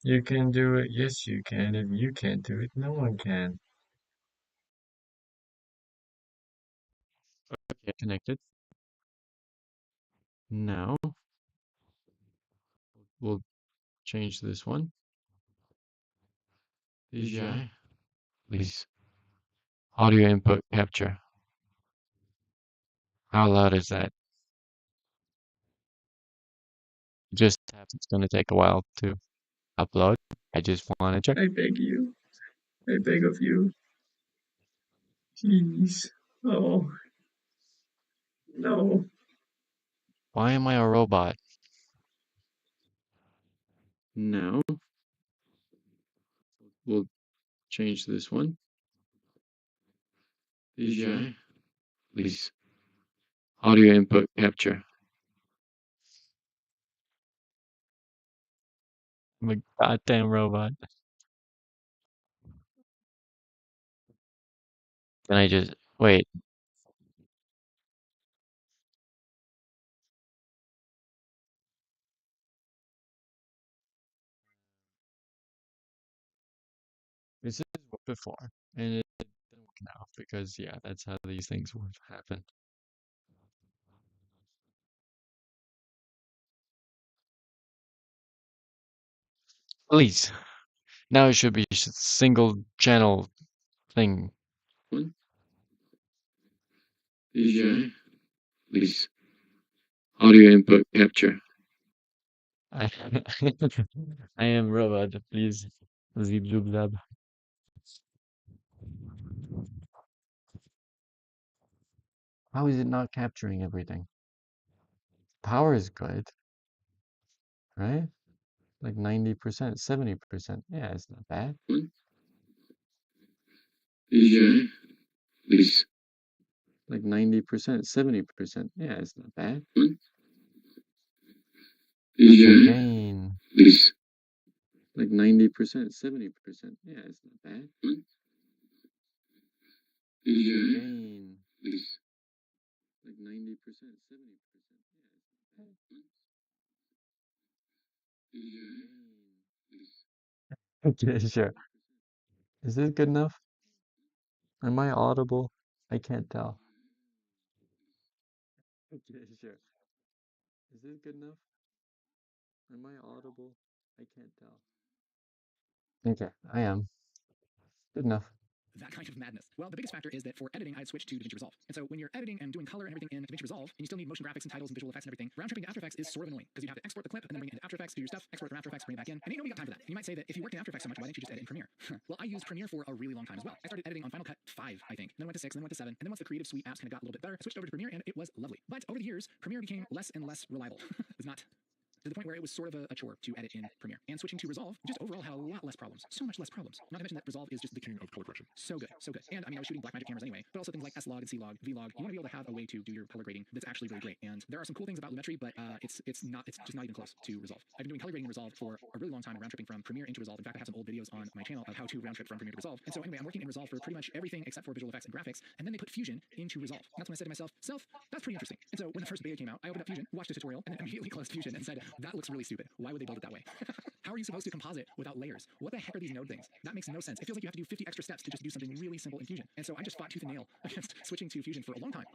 You can do it. Yes, you can. If you can't do it, no one can. Okay, connected. Now, we'll change this one. DJI, please. Audio input capture. How loud is that? Just it's gonna take a while to upload. I just want to check. I beg you. I beg of you. Please. Oh, no. Why am I a robot? Now, we'll change this one. DJI, please. Audio input capture. I'm a goddamn robot. Can I just wait? This has worked before, and it didn't work now because yeah, that's how these things would happen. Please. Now it should be single channel thing. DJ, please. Audio input capture. I I am robot, please. Zip zoob zab. How is it not capturing everything? Power is good, right? Like 90%, 70%. Yeah, it's not bad. DJ, please. Like 90%, 70%. Yeah, it's not bad. DJ, Gain. please. Like 90%, 70%. Yeah, it's not bad. DJ, Gain. please. Like 90%, 70%. Yeah, it's not bad. DJ, please. Okay, sure. Is this good enough? Am I audible? I can't tell. Okay, sure. Is this good enough? Am I audible? I can't tell. Okay, I am. Good enough. That kind of madness. Well, the biggest factor is that for editing, I had switched to Davinci Resolve. And so when you're editing and doing color and everything in Davinci Resolve, and you still need motion graphics and titles and visual effects and everything, round tripping to After Effects is sort of annoying because you have to export the clip and then bring it into After Effects, do your stuff, export from After Effects, bring it back in, and ain't nobody got time for that. And you might say that if you worked in After Effects so much, why didn't you just edit in Premiere? Well, I used Premiere for a really long time as well. I started editing on Final Cut 5, I think, then went to 6, then went to 7, and then once the Creative Suite apps kind of got a little bit better, I switched over to Premiere and it was lovely. But over the years, Premiere became less and less reliable. It's not to the point where it was sort of a chore to edit in Premiere. And switching to Resolve just overall had a lot less problems. So much less problems. Not to mention that Resolve is just the king of color correction. So good, so good. And I mean, I was shooting Blackmagic cameras anyway, but also things like S-Log and C-Log, V-Log. You want to be able to have a way to do your color grading that's actually really great. And there are some cool things about Lumetri, but it's just not even close to Resolve. I've been doing color grading in Resolve for a really long time and round tripping from Premiere into Resolve. In fact, I have some old videos on my channel of how to round trip from Premiere to Resolve. And so anyway, I'm working in Resolve for pretty much everything except for visual effects and graphics. And then they put Fusion into Resolve. And that's when I said to myself, that's pretty interesting. And so when the first beta came out, I opened up Fusion, watched a tutorial, and then immediately closed Fusion and said, that looks really stupid. Why would they build it that way? How are you supposed to composite without layers? What the heck are these node things? That makes no sense. It feels like you have to do 50 extra steps to just do something really simple in Fusion. And so I just fought tooth and nail against switching to Fusion for a long time.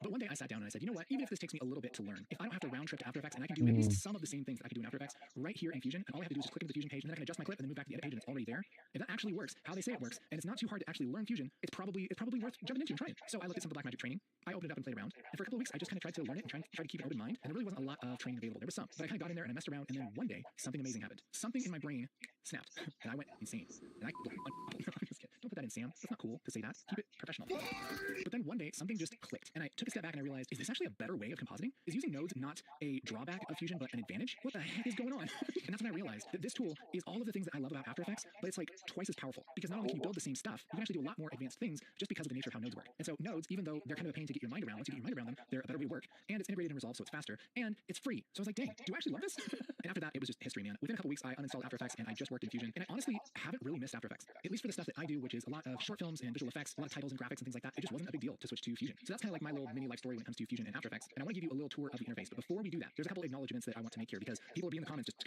But one day I sat down and I said, you know what? Even if this takes me a little bit to learn, if I don't have to round trip to After Effects and I can do at least some of the same things that I can do in After Effects right here in Fusion, and all I have to do is just click into the Fusion page and then I can adjust my clip and then move back to the edit page and it's already there. If that actually works, how they say it works, and it's not too hard to actually learn Fusion, it's probably worth jumping into and trying. So I looked at some of the Blackmagic training. I opened it up and played around. And for a couple of weeks, I just kind of tried to learn it and tried to keep an open mind. And there really wasn't a lot of training available. There was some, but I kind of got in there and I messed around. And then one day, something amazing happened. Something in my brain snapped, and I went insane. And I don't put that in Sam. That's not cool to say that. Keep it professional. But then one day, something just clicked, and I took a step back and I realized, is this actually a better way of compositing? Is using nodes not a drawback of Fusion, but an advantage? What the heck is going on? And that's when I realized that this tool is all of the things that I love about After Effects, but it's like twice as powerful. Because not only can you build the same stuff, you can actually do a lot more advanced things just because of the nature of how nodes work. And so nodes, even though they're kind of a pain to get your mind around, once you get your mind around them, they're a better way to work. And it's integrated in Resolve, so it's faster. And it's free. So I was like, dang, do I actually love this? And after that, it was just history, man. Within a couple weeks, I uninstalled After Effects and I just worked in Fusion. And I honestly haven't really missed After Effects. At least for the stuff that I do, which is a lot of short films and visual effects, a lot of titles and graphics and things like that. It just wasn't a big deal to switch to Fusion. So that's kind of like my little mini life story when it comes to Fusion and After Effects. And I want to give you a little tour of the interface. But before we do that, there's a couple acknowledgements that I want to make here because people will be in the comments just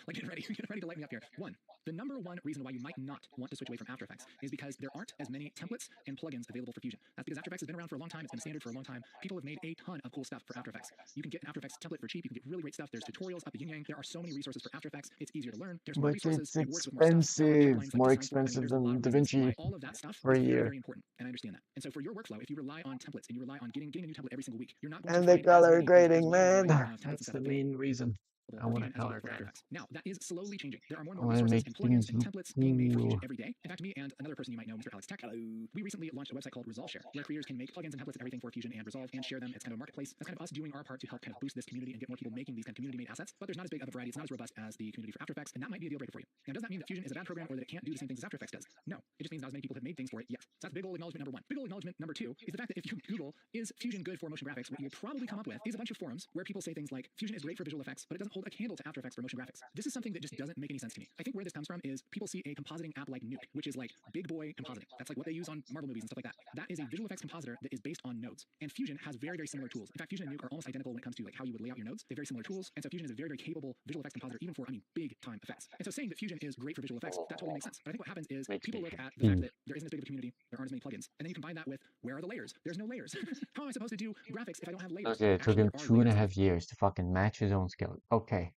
like getting ready to light me up here. One, the number one reason why you might not want to switch away from After Effects is because there aren't as many templates and plugins available for Fusion. That's because After Effects has been around for a long time. It's been standard for a long time. People have made a ton of cool stuff for After Effects. You can get an After Effects template for cheap. You can get really great stuff. There's tutorials up the yin yang. There are so many resources for After Effects. It's easier to learn. There's more But resources. it's It works with more stuff. expensive. More I mean, expensive there's a lot than of reasons why DaVinci all of that stuff for a is very, year. very important, and I understand that. And so for your workflow, if you rely on templates and you rely on getting a new template every single week, you're not going And to the find as color many grading, as man. templates and That's stuff the available main reason I for want Fusion a as you color would for After grader. Effects. Now, that is slowly changing. There are more and I more want to resources make and plugins things and templates being made for Fusion cool. every day. In fact, me and another person you might know, Mr. Alex Tech, we recently launched a website called Resolve Share, where creators can make plugins and templates and everything for Fusion and Resolve and share them. It's kind of a marketplace. That's kind of us doing our part to help kind of boost this community and get more people making these kind of community-made assets. But there's not as big of a variety. It's not as robust as the community for After Effects, and that might be a deal breaker for you. Now, does that mean that Fusion is a bad program or that it can't do the same things as After Effects does? No. It just means not as many people have made things for it yet. So that's big old acknowledgement number one. Big old acknowledgement number two is the fact that if you Google, is Fusion good for motion graphics, what you will probably come up with is a bunch of forums where people say things like, Fusion is great for visual effects, but it doesn't hold a candle to After Effects for motion graphics. This is something that just doesn't make any sense to me. I think where this comes from is people see a compositing app like Nuke, which is like big boy compositing. That's like what they use on Marvel movies and stuff like that. That is a visual effects compositor that is based on nodes. And Fusion has very, very similar tools. In fact, Fusion and Nuke are almost identical when it comes to like how you would lay out your nodes. They have very similar tools. And so Fusion is a very, very capable visual effects compositor, even for, big time effects. And so saying that Fusion is great for visual effects, that totally makes sense. But I think what happens is people look at the fact that there isn't as big of a community, there aren't as many plugins, and then you combine that with where are the layers? There's no layers. How am I supposed to do graphics if I don't have layers? Okay, it took Actually, him there are layers. 2.5 years to fucking match his own skill. Okay.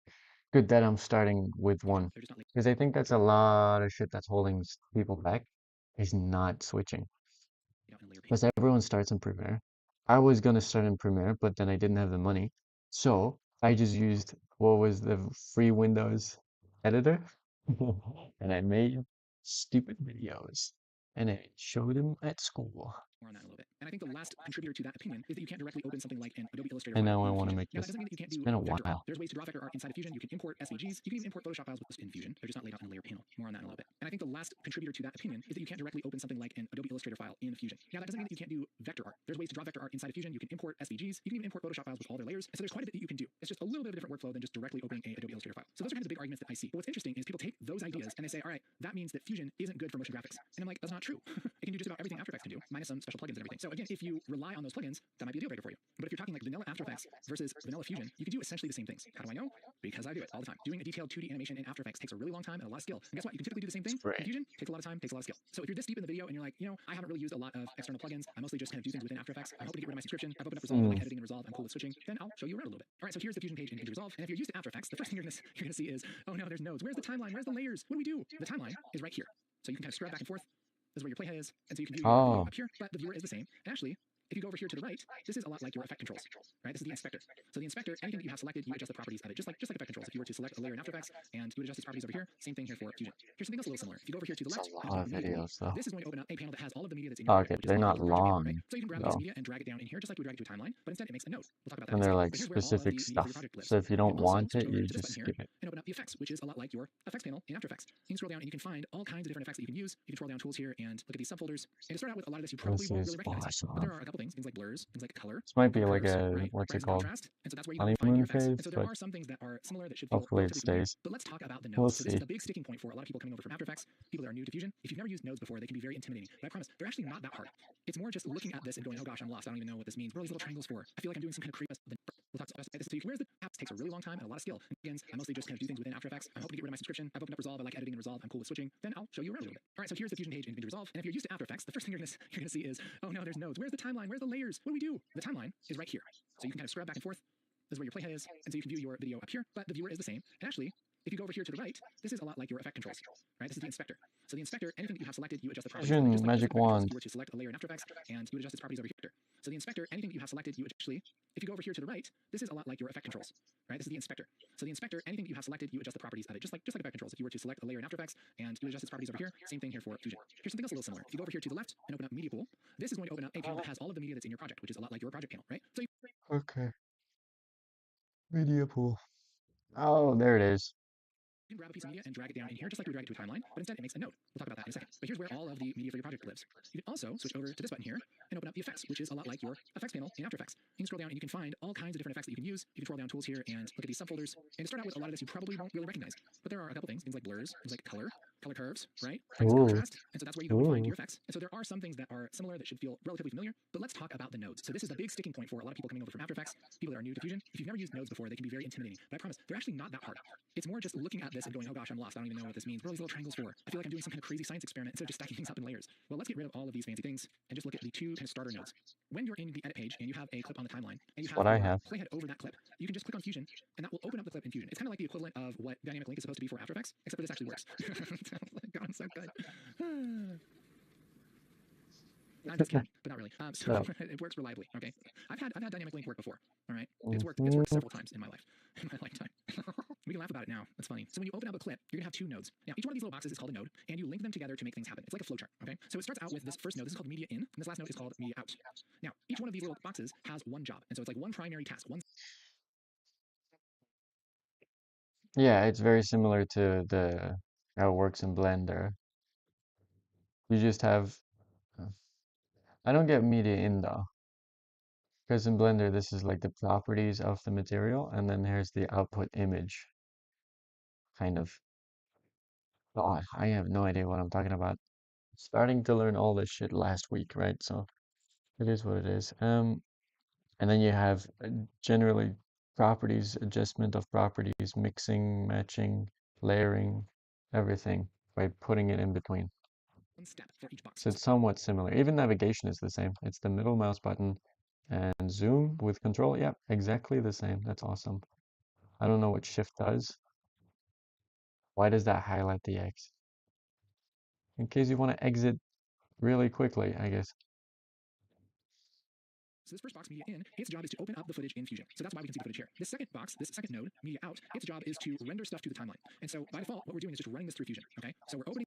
Good that I'm starting with one. They're just not Because I think that's a lot of shit that's holding people back, is not switching. laid out in a layer pane. Because everyone starts in Premiere. I was gonna start in Premiere, but then I didn't have the money. So I just used what was the free Windows editor, and I made stupid videos, and I showed them at school. More on that in a little bit. And I think the last contributor to that opinion is that you can't directly open something like an Adobe Illustrator And file now I in want to Fusion. make Now, that this. doesn't mean that you can't It's do been a vector art. while. There's ways to draw vector art inside of Fusion. You can import SVGs. You can even import Photoshop files in Fusion. They're just not laid out in a layer panel. More on that in a little bit. And I think the last contributor to that opinion is that you can't directly open something like an Adobe Illustrator file in Fusion. Now, that doesn't mean that you can't do vector art. There's ways to draw vector art inside of Fusion. You can import SVGs. You can even import Photoshop files with all their layers. And so there's quite a bit that you can do. It's just a little bit of a different workflow than just directly opening a Adobe Illustrator file. So those are kind of the big arguments that I see. But what's interesting is people take those ideas and they say, all right, that means that Fusion isn't good for motion graphics. And I'm like, that's not true. It can do just about everything After Effects can do, minus some special plugins and everything. So again, if you rely on those plugins, that might be a deal breaker for you. But if you're talking like vanilla After Effects versus vanilla Fusion, you can do essentially the same things. How do I know? Because I do it all the time. Doing a detailed 2D animation in After Effects takes a really long time and a lot of skill. And guess what? You can typically do the same thing Right. in Fusion. Takes a lot of time, takes a lot of skill. So if you're this deep in the video and you're like, I haven't really used a lot of external plugins. I mostly just kind of do things within After Effects. I'm hoping to get rid of my subscription. I've opened up Resolve. I like editing in Resolve. I'm cool with switching. Then I'll show you around a little bit. All right, so here's the Fusion page in Resolve. And if you're used to After Effects, the first thing you're gonna see is, oh no, there's nodes. Where's the timeline? Where's the layers? What do we do? The timeline is right here. So you can kind of scrub back and forth. This is where your playhead is, and so you can view your video Oh, up here, but the viewer is the same. And actually, if you go over here to the right, this is a lot like your effect controls, right? This is the inspector. So the inspector, anything that you have selected, you adjust the properties of it, just like effect controls. If you were to select a layer in After Effects and you would adjust its properties over here, same thing here for Fusion. Here's something else a little similar. If you go over here to the it's left, a and lot open of up media pool, videos though. this is going to open up a panel that has all of the media that's in your Okay, project, which is they're a lot not like your project panel, long right? So you can grab a piece though, of media and drag it down in here, just like we would drag it to a timeline, but instead it makes a node. We'll talk about that and in a they're second. like But here's where all of specific the media stuff. for your project lives. So if you You don't can also want switch it, over you to this just button here skip it. and open up the effects, which is a lot like your effects panel in After Effects. You can scroll down and you can find all kinds of different effects that you can use. You can scroll down tools here and look at these subfolders. And to start out with, a lot of this you probably This won't is really recognize. But awesome. there are a couple things like blurs, things like color, This might be color like curves, a, right? what's it Brightness and called? contrast. And so that's where you go and find Honeymoon your effects. phase, And so there but are some things that are similar that should feel hopefully it relatively familiar. stays. But let's talk about the We'll nodes. So this is see. the big sticking point for a lot of people coming over from After Effects, people that are new to Fusion. If you've never used nodes before, they can be very intimidating. But I promise, they're actually not that hard. It's more just looking at this and going, oh gosh, I'm lost. I don't even know what this means. What are these little triangles for? I feel like I'm doing some kind of creep. We'll talk about this. So you can, where's the apps takes a really long time and a lot of skill. And again, I mostly just kind of do things within After Effects. I'm hoping to get rid of my subscription. I've opened up Resolve. I like editing in Resolve. I'm cool with switching. Then I'll show you around a little bit. All right, so here's the Fusion page in Resolve. And if you're used to After Effects, the first thing you're gonna see is, oh no, there's nodes. Where's the timeline? Where's the layers? What do we do? The timeline is right here. So you can kind of scrub back and forth. This is where your playhead is, and so you can view your video up here, but the viewer is the same. And actually, if you go over here to the right, this is a lot like your effect controls, right? This is the inspector. So the inspector, anything that you have selected, you adjust the properties. Fusion Just like magic effect controls, wand. if you were to select a layer in After Effects, and you would adjust its properties over here. So the inspector, anything that you have selected, you actually, if you go over here to the right, this is a lot like your effect controls, right? This is the inspector. So the inspector, anything that you have selected, you adjust the properties of it, just like effect controls. If you were to select a layer in After Effects and you would adjust its properties over here, same thing here for Fusion. Here's something else a little similar. If you go over here to the left and open up media pool, this is going to open up a panel that has all of the media that's in your project, which is a lot like your project panel, right? So Okay. Media pool. Oh, there it is. you can grab a piece of media and drag it down in here, just like we would drag it to a timeline, but instead it makes a node. We'll talk about that in a second. But here's where all of the media for your project lives. You can also switch over to this button here and open up the effects, which is a lot like your effects panel in After Effects. You can scroll down and you can find all kinds of different effects that you can use. You can scroll down tools here and look at these subfolders. And to start out with, a lot of this you probably won't really recognize. But there are a couple things like blurs, things like color curves, right? Brightness and Ooh. contrast. And so that's where you go and find Ooh. your effects. And so there are some things that are similar that should feel relatively familiar. But let's talk about the nodes. So this is the big sticking point for a lot of people coming over from After Effects, people that are new to Fusion. If you've never used nodes before, they can be very intimidating. But I promise, they're actually not that hard. It's more just looking at this and going, oh gosh, I'm lost. I don't even know what this means. What are these little triangles for? I feel like I'm doing some kind of crazy science experiment instead of just stacking things up in layers. Well, let's get rid of all of these fancy things and just look at the two kind of starter nodes. When you're in the edit page and you have a clip on the timeline and you have What I your have. playhead over that clip, you can just click on Fusion and that will open up the clip in Fusion. It's kind of like the equivalent of what dynamic link is supposed to be for After Effects, except for this actually works. God, I'm so good. I'm just kidding, but not really. So No. it works reliably. Okay, I've had dynamic link work before. All right, Mm-hmm. it's worked several times in my life, in my lifetime. We can laugh about it now. That's funny. So when you open up a clip, you're gonna have two nodes. Now each one of these little boxes is called a node, and you link them together to make things happen. It's like a flowchart. Okay, so it starts out with this first node. This is called media in, and this last node is called media out. Now each one of these little boxes has one job, and so it's like one primary task. Yeah, it's very similar to the how it works in Blender. You just have. I don't get media in though, because in Blender this is like the properties of the material, and then here's the output image. Kind of. God, I have no idea what I'm talking about. Starting to learn all this shit last week, right? So it is what it is. And then you have generally properties, adjustment of properties, mixing, matching, layering, everything by putting it in between. One step for each box. So it's somewhat similar. Even navigation is the same. It's the middle mouse button and zoom with control. Yep, exactly the same. That's awesome. I don't know what shift does. Why does that highlight the X? In case you want to exit really quickly, I guess. So this first box, media in, its job is to open up the footage in Fusion. So that's why we can see the footage here. This second box, this second node, media out, its job is to render stuff to the timeline. And so by default, what we're doing is just running this through Fusion. Okay, so we're opening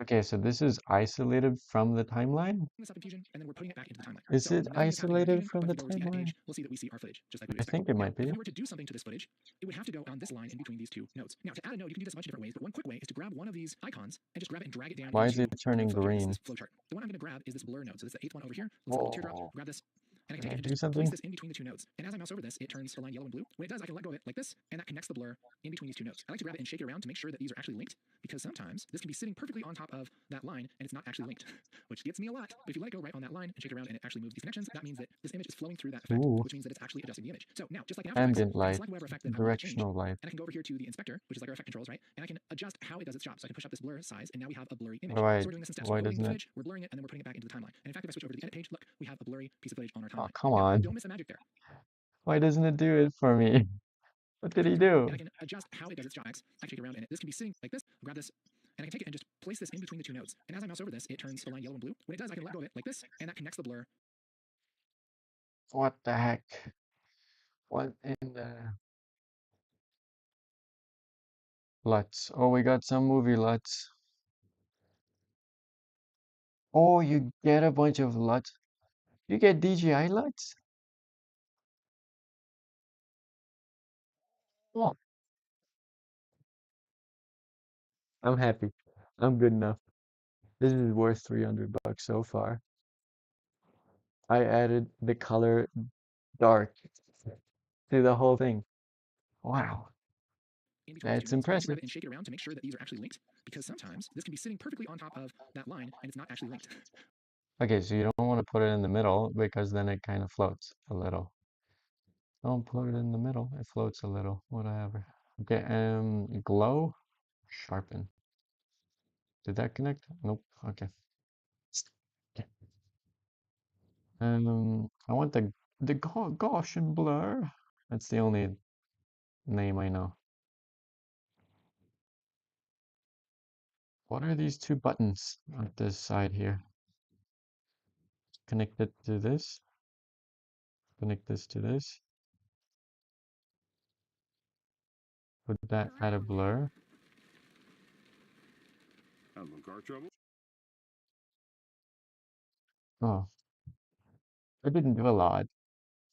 Okay, so this is isolated from the timeline? this up in Fusion, and then we're putting it back into the timeline. Is So it nothing is happening in isolated Fusion, from but the if we go over to the edit timeline? page, we'll see that we see our footage, just like we would I expect. think it Now, might be. if we were to do something to this footage, it would have to go on this line in between these two nodes. Now, to add a node, you can do this a bunch of different ways, but one quick way is to grab one of these icons and just grab it and drag it down Why is into it turning the footage. This green? is flowchart. The one I'm going to grab is this blur node. So this is the eighth one over here. Let's go to teardrops, Whoa. grab this, and I can Can I take it and do just place something? this in between the two nodes. And as I mouse over this, it turns the line yellow and blue. When it does, I can let go of it like this, and that connects the blur in between these two nodes. I like to grab it and shake it around to make sure that these are actually linked, because sometimes this can be sitting perfectly on top of that line, and it's not actually linked, which gets me a lot. But if you let it go right on that line and shake it around and it actually moves these connections, that means that this image is flowing through that effect, Ooh. which means that it's actually adjusting the image. So now, just like in After Effects, Ambient I can light, select whatever effect that I want to change, directional light. and I can go over here to the inspector, which is like our effect controls, right? And I can adjust how it does its job. So I can push up this blur size, and now we have a blurry image. Why, So we're doing this in steps. why We're opening doesn't the it? footage, we're blurring it, and then we're putting it back into the timeline. And in fact, if I switch over to the edit page, look, we have a blurry piece of footage on our Oh, timeline. come Now, on. don't miss the magic there. Why doesn't it do it for me? What did he And do? I can adjust how it does its job. I can shake it around, and this can be sitting like this. I'll grab this, and I can take it and just place this in between the two nodes. And as I mouse over this, it turns the line yellow and blue. When it does, I can let go of it like this, and that connects the blur. What the heck? What in the... LUTs. Oh, we got some movie LUTs. Oh, you get a bunch of LUTs. You get DJI LUTs? Oh, I'm happy. I'm good enough. This is worth 300 bucks so far. I added the color dark to the whole thing. Wow, In between the two that's nodes. I like to grab impressive. it and shake it around to make sure that these are actually linked, because sometimes this can be sitting perfectly on top of that line, and it's not actually linked. Okay, so you don't want to put it in the middle because then it kind of floats a little. Don't put it in the middle. It floats a little. Whatever. Okay, glow, sharpen. Did that connect? Nope. Okay. Okay. I want the Gaussian blur. That's the only name I know. What are these two buttons on this side here? Connect it to this. Connect this to this. Would that add a blur? Having car trouble? Oh, I didn't do a lot. I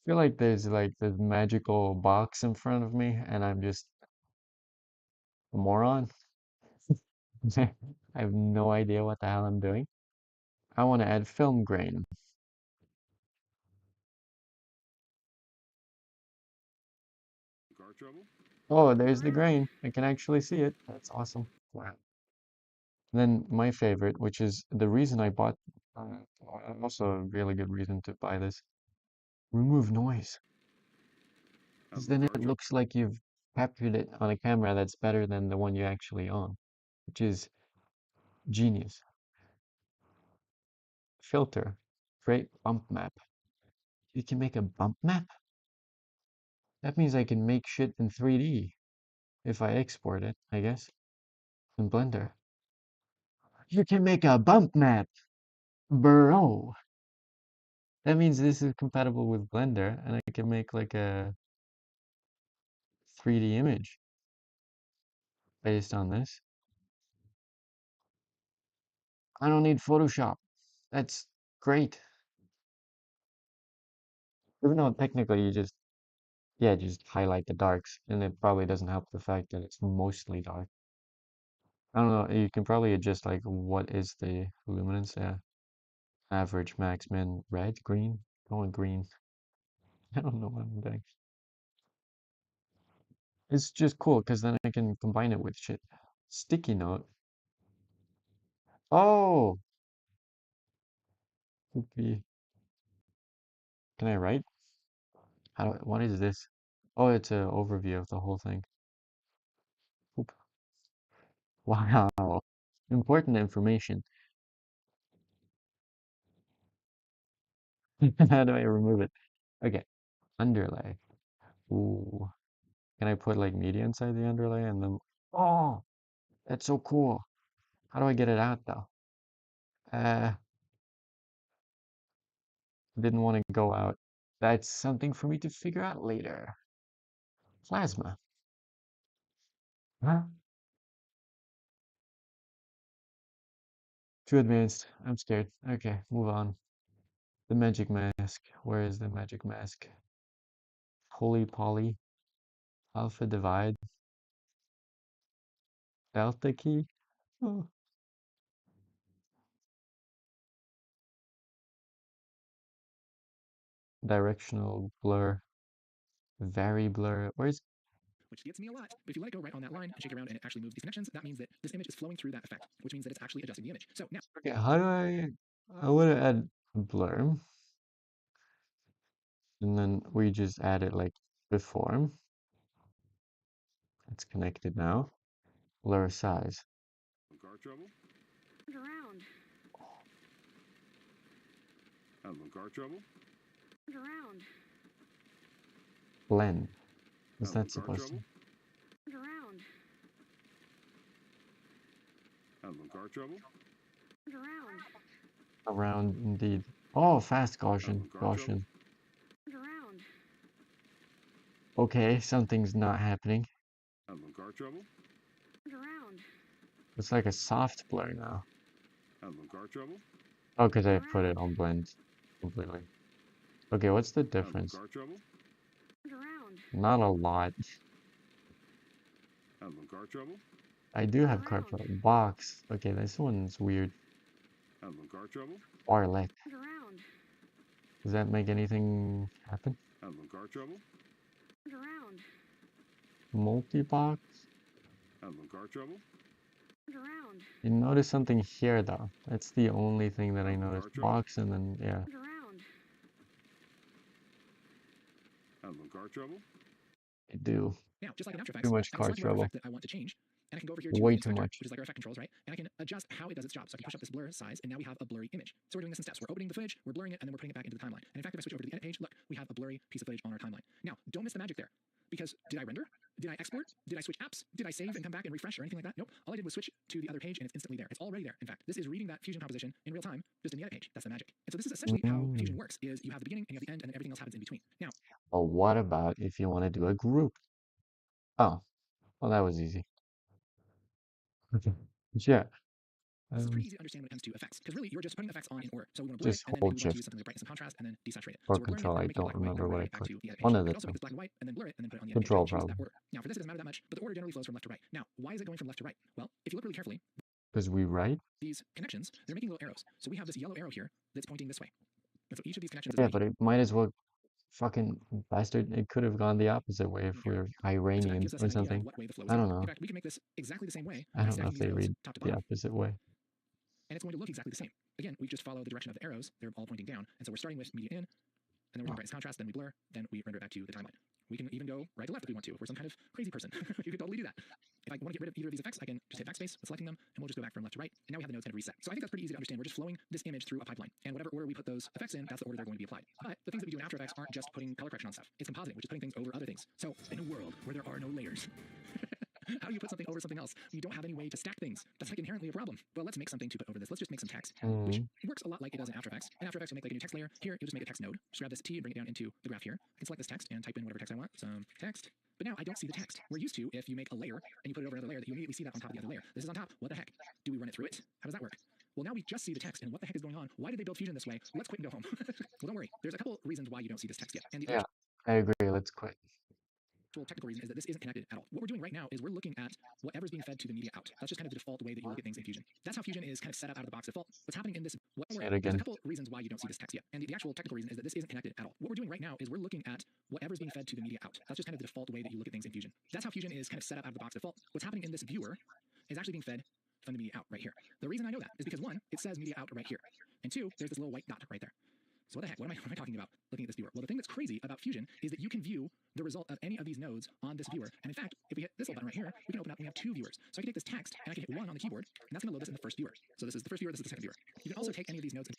feel like there's like this magical box in front of me and I'm just a moron. I have no idea what the hell I'm doing. I want to add film grain. Car trouble? Oh, there's the grain. I can actually see it. That's awesome. Wow. Then my favorite, which is the reason I bought, also a really good reason to buy this, remove noise. Because Having then car it looks like you've captured it on a camera that's better than the one you actually own, which is genius. Filter, create bump map. You can make a bump map? That means I can make shit in 3D if I export it, I guess, in Blender. You can make a bump map, bro. That means this is compatible with Blender and I can make like a 3D image based on this. I don't need Photoshop. That's great. Even though technically you just, yeah, just highlight the darks and it probably doesn't help the fact that it's mostly dark. I don't know, you can probably adjust like what is the luminance, yeah. Average, max, min, red, green, going green. I don't know what I'm doing. It's just cool because then I can combine it with shit. Sticky note. Oh, okay. Can I write? What is this? Oh, it's an overview of the whole thing. Oop. Wow. Important information. How do I remove it? Okay. Underlay. Ooh. Can I put like media inside the underlay and then oh That's so cool. How do I get it out though? Didn't want to go out. That's something for me to figure out later. Plasma. Huh? Too advanced. I'm scared. Okay, move on. The magic mask. Where is the magic mask? Holy poly. Alpha divide. Delta key. Oh. Directional blur. Very blur. Where's which gets me a lot. But if you let it go right on that line and shake it around and it actually moves these connections, that means that this image is flowing through that effect, which means that it's actually adjusting the image. So now, okay? How do I want to add blur, and then we just add it like before. It's connected now. Blur size. Car trouble? Around. Having car trouble? Around. Blend. Is Having that car supposed to? trouble? Around. Having car trouble? Around. Around indeed. Oh, fast Gaussian. Having car trouble? Gaussian. Around. Okay, something's not happening. Having car trouble? Around. It's like a soft blur now. Having car trouble? Oh, because I put it on blend completely. Okay, what's the Having difference? car trouble? Around. Not a lot. Having car trouble? I do have carpet box. Okay, this one's weird. Having car trouble? Or like, Around. does that make anything happen? Having car trouble? Around. Multi-box? Having car trouble? Around. You notice something here though. That's the only thing that I Having noticed. car trouble? Box and then, yeah. Around. Having car trouble? I do. now, just like in After Too Effects, much I can car select whatever trouble. effect that I want to change, and I can go over here to Way the too inspector, much. which is like our effect controls, right? And I can adjust how it does its job. So I can push up this blur size, and now we have a blurry image. So we're doing this in steps. We're opening the footage, we're blurring it, and then we're putting it back into the timeline. And in fact, if I switch over to the edit page, look, we have a blurry piece of footage on our timeline. Now, don't miss the magic there. Because did I render? Did I export? Did I switch apps? Did I save and come back and refresh or anything like that? Nope. All I did was switch to the other page and it's instantly there. It's already there. In fact, this is reading that Fusion composition in real time, just in the edit page. That's the magic. And so this is essentially how Fusion works, is you have the beginning and you have the end and then everything else happens in between. Now, But what about if you want to do a group? Oh, well, that was easy. Okay. Yeah. this is pretty easy to understand when it comes to effects, because really you're just putting effects on in order. So we want to blur it, Just and then hold maybe we want to shift use something like brightness and contrast, and then desaturate it. or So we're blurring it, control. then I we're making it don't black and white, remember then we're what I bringing it back put. to the edit page. One of We the can also make two. this black and white, and then blur it, and then put it on the edit Control page and choose that probably. order. Now for this, it doesn't matter that much, but the order generally flows from left to right. Now, why is it going from left to right? Well, if you look really carefully, Because we write? these connections, they're making little arrows. So we have this yellow arrow here that's pointing this way. And so each of these connections is Yeah, making but it might as well fucking bastard. It could have gone the opposite way if an we arrow. were And so that Iranian gives us or an idea of something. what way the flow is I don't going. In know. fact, we can make this exactly the same way I by don't know stacking if these they rows read top to the bottom. opposite way. And it's going to look exactly the same. Again, we just follow the direction of the arrows. They're all pointing down. And so we're starting with media in, and then we're doing brightness contrast, then we blur, then we render it back to the timeline. We can even go right to left if we want to. If we're some kind of crazy person, you could totally do that. If I want to get rid of either of these effects, I can just hit backspace, selecting them, and we'll just go back from left to right. And now we have the nodes kind of reset. So I think that's pretty easy to understand. We're just flowing this image through a pipeline. And whatever order we put those effects in, that's the order they're going to be applied. But the things that we do in After Effects aren't just putting color correction on stuff. It's compositing, which is putting things over other things. So in a world where there are no layers, how do you put something over something else? You don't have any way to stack things. That's like inherently a problem. Well, let's make something to put over this. Let's just make some text, which works a lot like it does in After Effects. In After Effects, you make like a new text layer. Here, you'll just make a text node. Just grab this T and bring it down into the graph here. I can select this text and type in whatever text I want. Some text. But now I don't see the text. We're used to, if you make a layer and you put it over another layer, that you immediately see that on top of the other layer. This is on top. What the heck? Do we run it through it? How does that work? Well, now we just see the text, and what the heck is going on? Why did they build Fusion this way? Let's quit and go home. Well, don't worry. There's a couple reasons why you don't see this text yet. And the Yeah, I agree. Let's quit. actual technical reason is that this isn't connected at all. What we're doing right now is we're looking at whatever's being fed to the media out. That's just kind of the default way that you look at things in Fusion. That's how Fusion is kind of set up out of the box default. What's happening in this? Say it There's a again. couple reasons why you don't see this text yet. And the actual technical reason is that this isn't connected at all. What we're doing right now is we're looking at whatever's being fed to the media out. That's just kind of the default way that you look at things in Fusion. That's how Fusion is kind of set up out of the box default. What's happening in this viewer is actually being fed from the media out right here. The reason I know that is because one, it says media out right here. And two, there's this little white dot right there. So what the heck? What am I talking about looking at this viewer? Well, the thing that's crazy about Fusion is that you can view the result of any of these nodes on this viewer. And in fact, if we hit this little button right here, we can open up and we have two viewers. So I can take this text and I can hit one on the keyboard, and that's going to load this in the first viewer. So this is the first viewer, this is the second viewer. You can also take any of these nodes.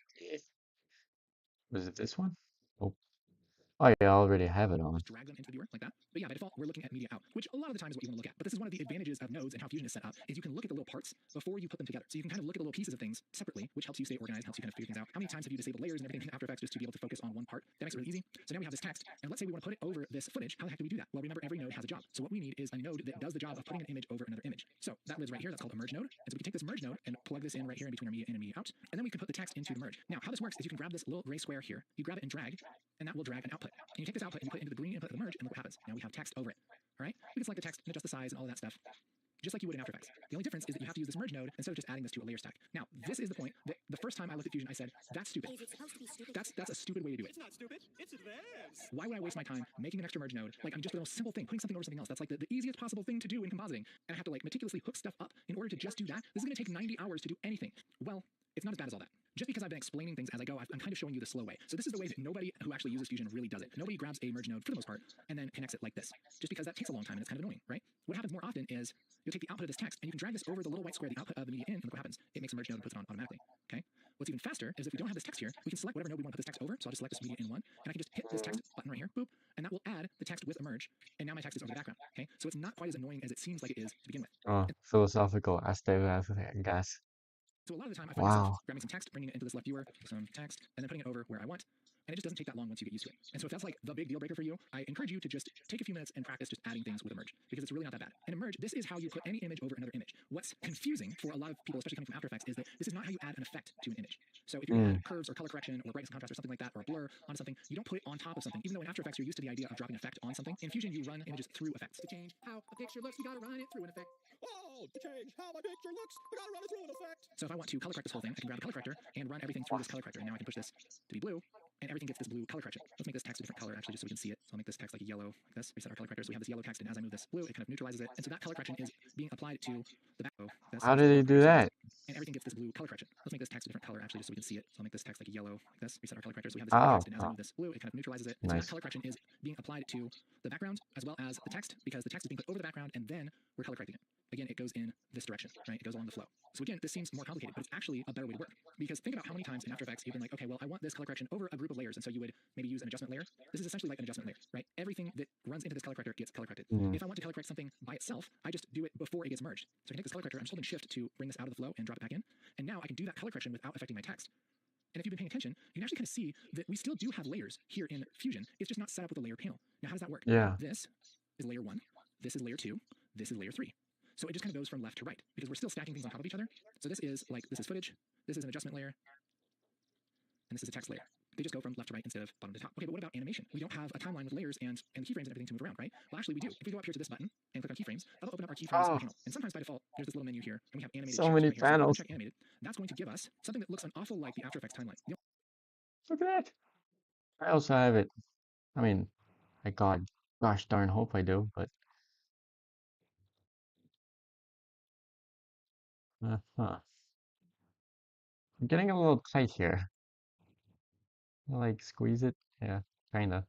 Was it this one? Oh. Oh yeah, I already have it on. drag them into the viewer like that. But yeah, by default, we're looking at media out, which a lot of the time is what you want to look at. But this is one of the advantages of nodes and how Fusion is set up, is you can look at the little parts before you put them together. So you can kind of look at the little pieces of things separately, which helps you stay organized, helps you kind of figure things out. How many times have you disabled layers and everything in After Effects just to be able to focus on one part? That makes it really easy. So now we have this text, and let's say we want to put it over this footage. How the heck do we do that? Well, remember, every node has a job. So what we need is a node that does the job of putting an image over another image. So that lives right here. That's called a merge node. And so we can take this merge node and plug this in right here in between our media in and media out. And then we can put the text into the merge. Now, how this works is you can grab this little gray square here, you grab it and drag, and that will drag an output. And you take this output and you put it into the green input of the merge, and look what happens. Now we have text over it. All right? We can select the text and adjust the size and all of that stuff, just like you would in After Effects. The only difference is that you have to use this merge node instead of just adding this to a layer stack. Now, this is the point that the first time I looked at Fusion, I said, that's stupid. Is it supposed to be stupid? That's a stupid way to do it. It's not stupid. It's advanced. Why would I waste my time making an extra merge node? Like, I mean, just for the most simple thing, putting something over something else. That's like the easiest possible thing to do in compositing. And I have to like meticulously hook stuff up in order to just do that. This is going to take 90 hours to do anything. Well, it's not as bad as all that. Just because I've been explaining things as I go, I'm kind of showing you the slow way. So this is the way that nobody who actually uses Fusion really does it. Nobody grabs a merge node for the most part and then connects it like this. Just because that takes a long time and it's kind of annoying, right? What happens more often is you'll take the output of this text and you can drag this over the little white square, the output of the media in, and look what happens. It makes a merge node and puts it on automatically. Okay? What's even faster is if we don't have this text here, we can select whatever node we want to put this text over. So I'll just select this media in one, and I can just hit this text button right here, boop, and that will add the text with a merge. And now my text is over the background. Okay? So it's not quite as annoying as it seems like it is to begin with. Oh, philosophical aspect of it, I guess. So a lot of the time I find Wow. myself grabbing some text, bringing it into this left viewer, some text, and then putting it over where I want. And it just doesn't take that long once you get used to it. And so if that's like the big deal breaker for you, I encourage you to just take a few minutes and practice just adding things with a merge, because it's really not that bad. And a merge, this is how you put any image over another image. What's confusing for a lot of people, especially coming from After Effects, is that this is not how you add an effect to an image. So if you're going to add curves or color correction or brightness and contrast or something like that, or a blur on something, you don't put it on top of something. Even though in After Effects you're used to the idea of dropping effect on something, in Fusion you run images through effects. To change how a picture looks, we gotta run it through an effect. Whoa! To change how my picture looks, we gotta run it through an effect. So if I want to color correct this whole thing, I can grab the color corrector and run everything through this color corrector. And now I can push this to be blue, and everything gets this blue color correction. Let's make this text a different color, actually, just so we can see it. So I'll make this text like a yellow, like this. Reset our color corrector, so we have this yellow text, and as I move this blue, it kind of neutralizes it. And so that color correction is being applied to the back. How did he do that? And everything gets this blue color correction. Let's make this text a different color, actually, just so we can see it. So I'll make this text like a yellow, like this. Reset our color corrector, so we have this color text, and as I move this blue, it kind of neutralizes it. And so that color correction is being applied to the background as well as the text, because the text is being put over the background, and then we're color correcting it. Again, it goes in this direction, right? It goes along the flow. So again, this seems more complicated, but it's actually a better way to work. Because think about how many times in After Effects you've been like, okay, well, I want this color correction over a group of layers, and so you would maybe use an adjustment layer. This is essentially like an adjustment layer, right? Everything that runs into this color corrector gets color corrected. If I want to color correct something by itself, I just do it before it gets merged. So I can take this color corrector, I'm just holding shift to bring this out of the flow and drop it back in. And now I can do that color correction without affecting my text. And if you've been paying attention, you can actually kind of see that we still do have layers here in Fusion. It's just not set up with a layer panel. Now, how does that work? Yeah. This is layer 1, this is layer 2, this is layer 3. So it just kind of goes from left to right, because we're still stacking things on top of each other. So this is footage, this is an adjustment layer, and this is a text layer. They just go from left to right instead of bottom to top. Okay, but what about animation? We don't have a timeline with layers and keyframes and everything to move around, right? Well, actually we do. If we go up here to this button and click on keyframes, that'll open up our keyframes panel. And sometimes by default, there's this little menu here, and we have animated So many right here. panels. So check animated. That's going to give us something that looks an awful like the After Effects timeline. Look at that. I also have it. I mean, I gosh darn hope I do, but I'm getting a little tight here. Like squeeze it. Yeah, kinda.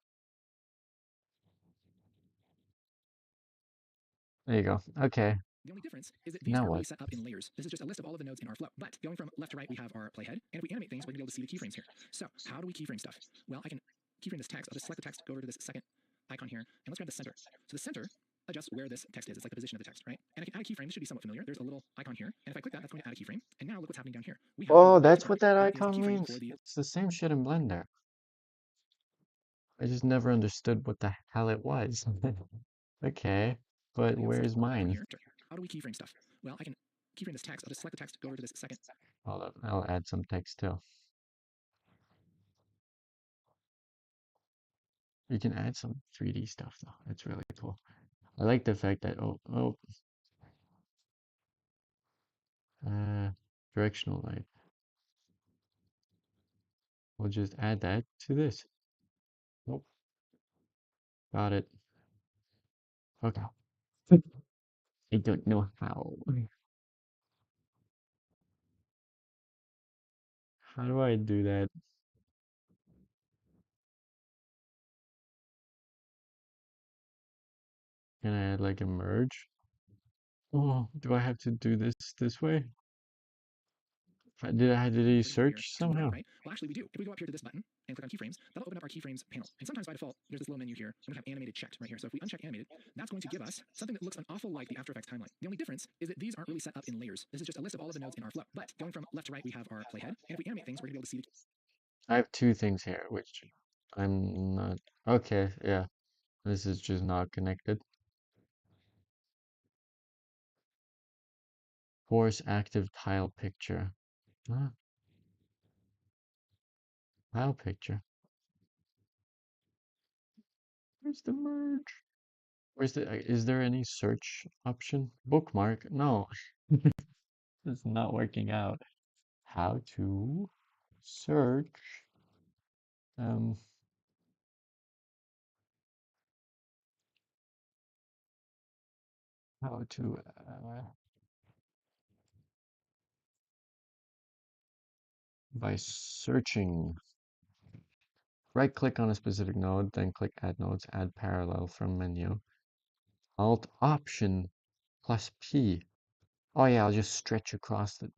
There you go. Okay. The only difference is that these Now are really what? set up in layers. This is just a list of all of the nodes in our flow. But going from left to right, we have our playhead. And if we animate things, we're going to be able to see the keyframes here. So how do we keyframe stuff? Well, I can keyframe this text. I'll just select the text, go over to this second icon here, and let's grab the center. So the center adjusts where this text is. It's like the position of the text, right? And I can add a keyframe. This should be somewhat familiar. There's a little icon here. And if I click that, that's going to add a keyframe. And now look what's happening down here. We have Oh, the that's left what to right. that That is the icon keyframe means. for the It's the same shit in Blender. I just never understood what the hell it was. Okay, but where's mine? here. How do we keyframe stuff? Well, I can keyframe this text. I'll just select the text, go over to this second. Hold up, I'll add some text too. You can add some 3D stuff though. That's really cool. I like the fact that directional light. We'll just add that to this. Nope. Got it. Okay. I don't know how. How do I do that? Can I add like a merge? Oh, do I have to do this way? Did he Here search to load up, somehow? right? Well, actually, we do. If we go up here to this button and click on keyframes, that'll open up our keyframes panel. And sometimes by default, there's this little menu here, and we have animated checked right here. So if we uncheck animated, that's going to give us something that looks an awful like the After Effects timeline. The only difference is that these aren't really set up in layers. This is just a list of all of the nodes in our flow. But going from left to right, we have our playhead, and if we animate things, we're gonna be able to see the I have two things here, which I'm not. Okay, yeah. This is just not connected. Force active tile picture. Huh? Tile picture. Where's the merge? Where's the? Is there any search option? Bookmark? No, it's not working out. How to search? Um, how to by searching. Right click on a specific node, then click add nodes, add parallel from menu. Alt option plus P. Oh yeah, I'll just stretch across the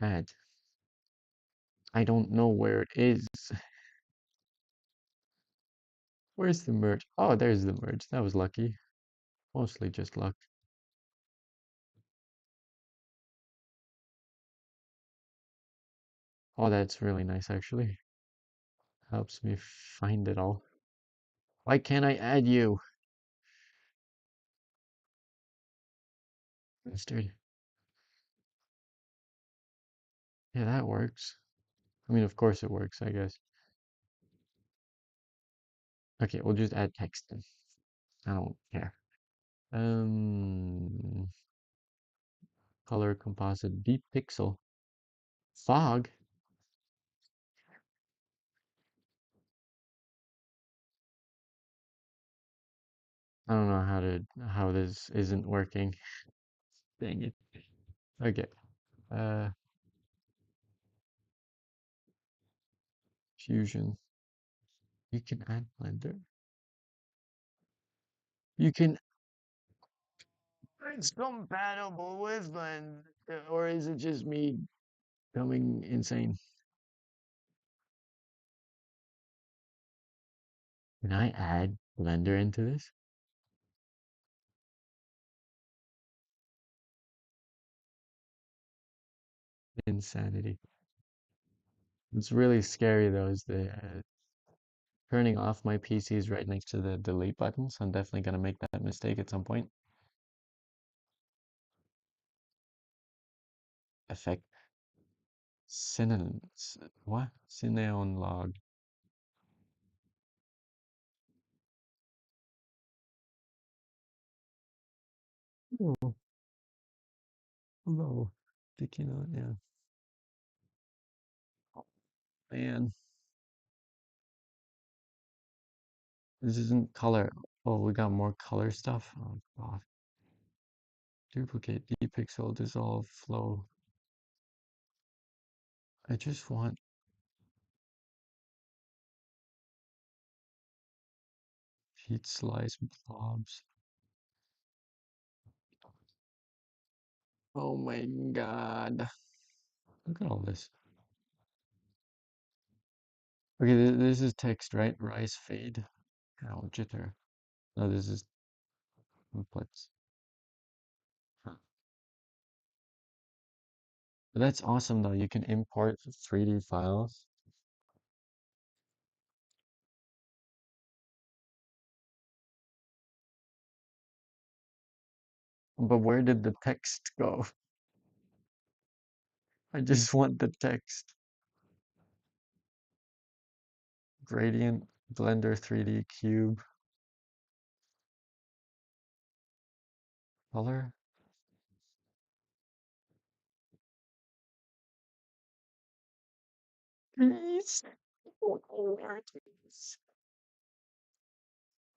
add. I don't know where it is. Where's the merge? Oh, there's the merge. That was lucky. Mostly just luck. Oh, that's really nice actually. Helps me find it all. Why can't I add you? Bastard. Yeah, that works. I mean, of course it works, I guess. Okay, we'll just add text then. I don't care. Um, color composite deep pixel. Fog. I don't know how this isn't working. Dang it. Okay. Uh, Fusion. You can add Blender. You can. It's compatible with Blender, or is it just me going insane? Can I add Blender into this? Insanity. It's really scary though, is the turning off my PC is right next to the delete button, so I'm definitely gonna make that mistake at some point. Effect synonyms. What? Cineon log. Oh, hello. Sticking on, yeah. Man, this isn't color. Oh, we got more color stuff. Oh God. Duplicate, dpixel, dissolve, flow. I just want heat slice blobs. Oh my God. Look at all this. Okay, this is text, right? Rise fade. Oh, jitter. No, this is inputs. Huh. But that's awesome though. You can import 3D files. But where did the text go? I just want the text. Gradient, Blender 3D cube, color. Please.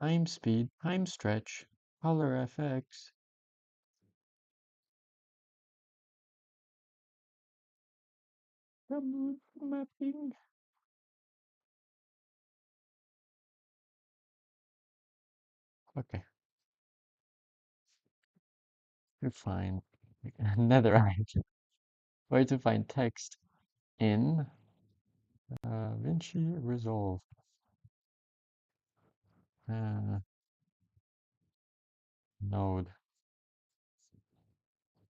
Time speed, time stretch, color FX. Mood mapping. Okay. to find netherite. Where to find text in Davinci Resolve. Node.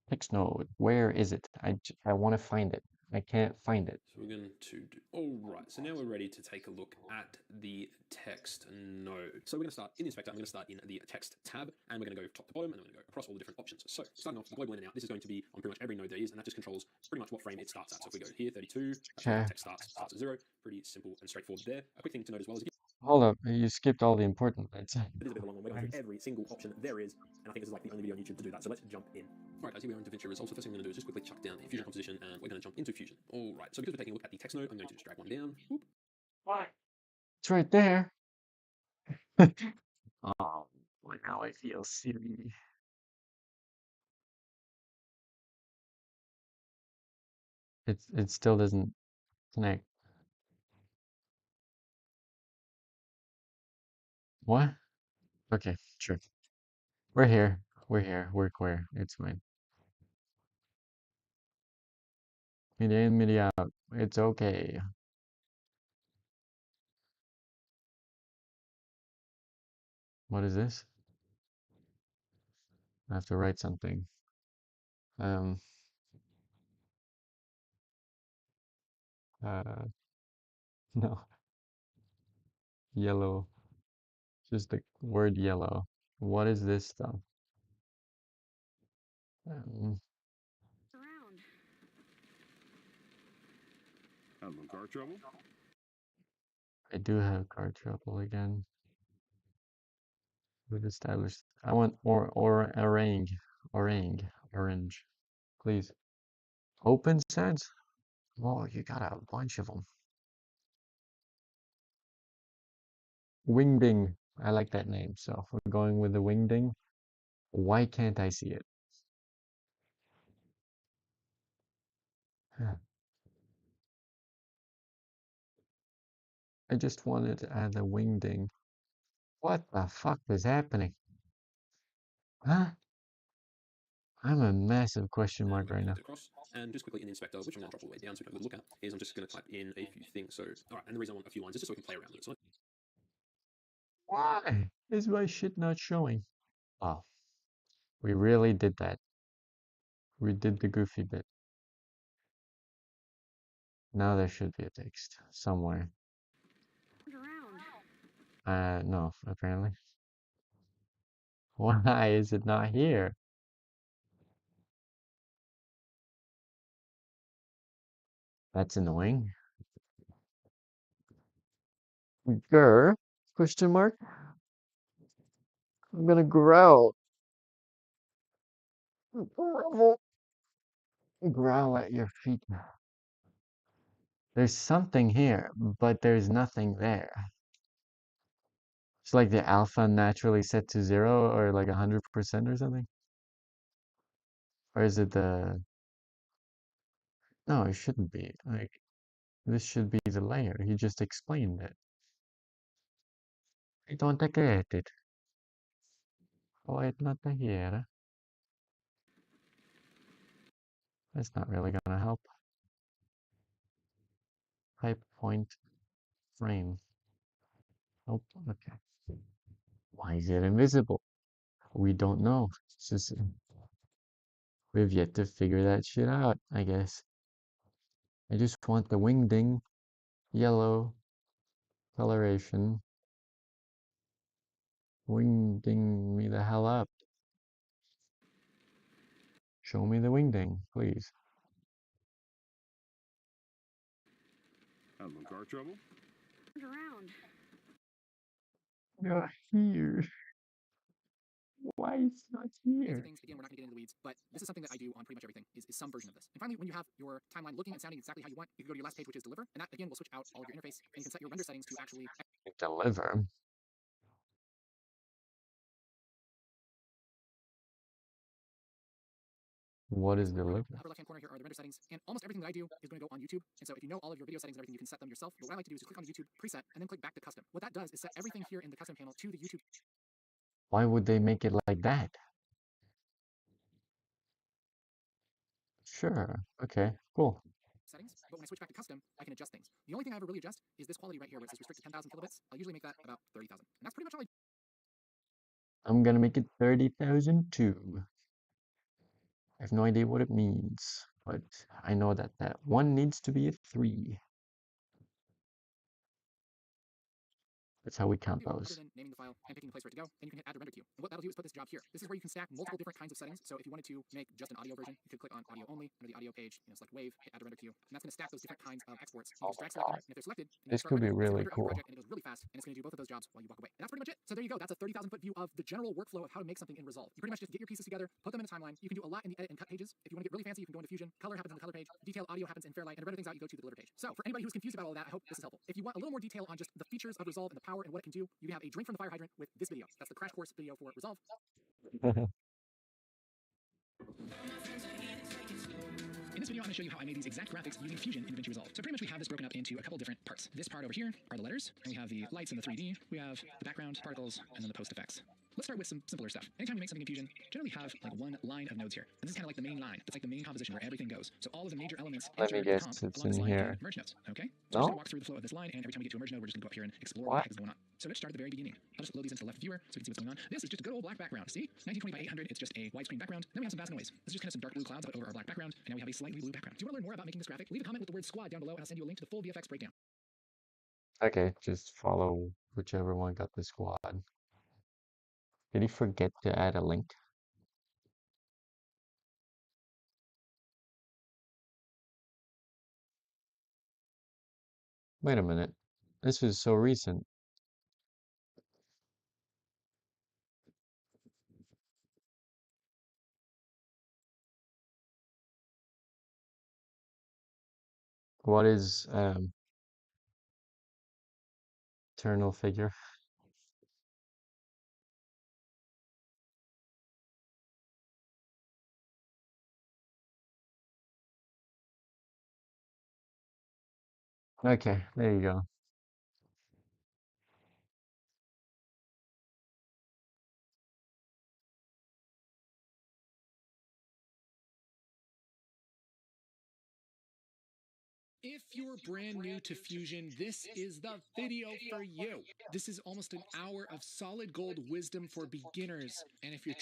Text node. Where is it? I want to find it. I can't find it. So we're going to do, all right, so now we're ready to take a look at the text node. So we're going to start in the inspector, I'm going to start in the text tab, and we're going to go top to bottom, and I'm going to go across all the different options. So starting off the global in and out, this is going to be on pretty much every node there is, and that just controls pretty much what frame it starts at. So if we go here, 32, that's where the text starts at 0. Pretty simple and straightforward there. A quick thing to note as well is Hold up, you skipped all the important bits. it is a bit of a long one. We're going through every single option there is, and I think this is like the only video on YouTube to do that. So let's jump in. Alright guys, here we are in Davinci Resolve. So first thing I'm going to do is just quickly chuck down the Fusion composition, and we're going to jump into Fusion. Alright, so because we're taking a look at the text node, I'm going to just drag one down. Whoop. Why? It's right there. Oh, boy, now I feel silly. It still doesn't connect. What? Okay, sure. We're here. We're here. We're queer. It's fine. Media in, media out. It's okay. What is this? I have to write something. Um. No. Yellow. Just the word yellow. What is this stuff? Um, Around. Having car trouble? I do have car trouble again. We've established. I want orange, please. Open sense. Whoa, you got a bunch of them. Wingding. I like that name. So we're going with the wingding. Why can't I see it? I just wanted to add the wingding. What the fuck is happening? Huh? I'm a massive question mark right now. Across. And just quickly in the inspector, which I'm going to drop all the way down so we can have a look at, is I'm just going to type in a few things. So, alright, and the reason I want a few lines is just so we can play around with it. So Why is my shit not showing? Oh, we really did that. We did the goofy bit. Now there should be a text somewhere. Around. No, apparently. Why is it not here? That's annoying. Grr? Question mark? I'm gonna growl. Growl at your feet. There's something here, but there's nothing there. It's like the alpha naturally set to 0 or like 100% or something. Or is it the... No, it shouldn't be. Like, this should be the layer. He just explained it. I don't get it. Oh, it's not here. That's not really gonna help. Type point frame. Oh, okay. Why is it invisible? We don't know. It's just we've yet to figure that shit out, I guess. I just want the wingding yellow coloration. Wingding me the hell up. Show me the wingding, please. Having car trouble? Around. Not here. Why is it not here? Things, again, we're not going to get into the weeds, but this is something that I do on pretty much everything, is some version of this. And finally, when you have your timeline looking and sounding exactly how you want, you can go to your last page, which is deliver, and that, again, will switch out all of your interface, and you can set your render settings to actually... Deliver. What is deliver? Upper left-hand corner here are the render settings, and almost everything that I do is going to go on YouTube, and so if you know all of your video settings and everything, you can set them yourself. But what I like to do is just click on the YouTube preset, and then click back to custom. What that does is set everything here in the custom panel to the YouTube. Why would they make it like that? Sure. Okay, cool. settings, but when I switch back to custom, I can adjust things. The only thing I ever really adjust is this quality right here where it says restricted 10,000 kilobits. I'll usually make that about 30,000. And that's pretty much all I do. I'm gonna make it 30,000 too. I have no idea what it means, but I know that that one needs to be a 3. That's how we count Other those. than naming the file and picking the place for it to go, then you can hit add to render queue. And what that'll do is put this job here. This is where you can stack multiple different kinds of settings. So if you wanted to make just an audio version, you could click on audio only under the audio page, select wave, hit add to render queue, and that's going to stack those different kinds of exports. You can just drag select them, and if they're selected, then This you start could be rendering. really It's gonna render cool. your project, and it goes really fast, and it's going to do both of those jobs while you walk away. And that's pretty much it. So there you go. That's a 30,000-foot view of the general workflow of how to make something in Resolve. You pretty much just get your pieces together, put them in a timeline. You can do a lot in the edit and cut pages. If you want to get really fancy, you can go into Fusion. Color happens on the color page. Detail audio happens in Fairlight, and to render things out, you go to the deliver page. So for anybody who's confused about all that, I hope this is helpful. If you want a little more detail on just the features of Resolve and the power and what it can do, you can have a drink from the fire hydrant with this video. That's the crash course video for Resolve. In this video, I'm going to show you how I made these exact graphics using Fusion in Davinci Resolve. So pretty much we have this broken up into a couple different parts. This part over here are the letters, and we have the lights and the 3D. We have the background, particles, and then the post effects. Let's start with some simpler stuff. Anytime you make something in Fusion, generally have like one line of nodes here. And this is kind of like the main line. That's like the main composition where everything goes. So all of the major elements Let me enter the guess, comp it's along this in line here. in merge nodes. Okay? So we're just going No? to walk through the flow of this line, and every time we get to a merge node, we're just going to go up here and explore what What? the heck is going on. So let's start at the very beginning. I'll just load these into the left viewer so we can see what's going on. This is just a good old black background. See? 1920 by 800. It's just a widescreen background. Then we have some vast noise. This is just kind of some dark blue clouds over our black background, and now we have a slightly blue background. Do you want to learn more about making this graphic? Leave a comment with the word squad down below, and I'll send you a link to the full VFX breakdown. Okay, just follow whichever one got the squad. Did he forget to add a link? Wait a minute. This is so recent. What is eternal figure? Okay, there you go. If you're brand new to Fusion, this is the video for you. This is almost an hour of solid gold wisdom for beginners. And if you're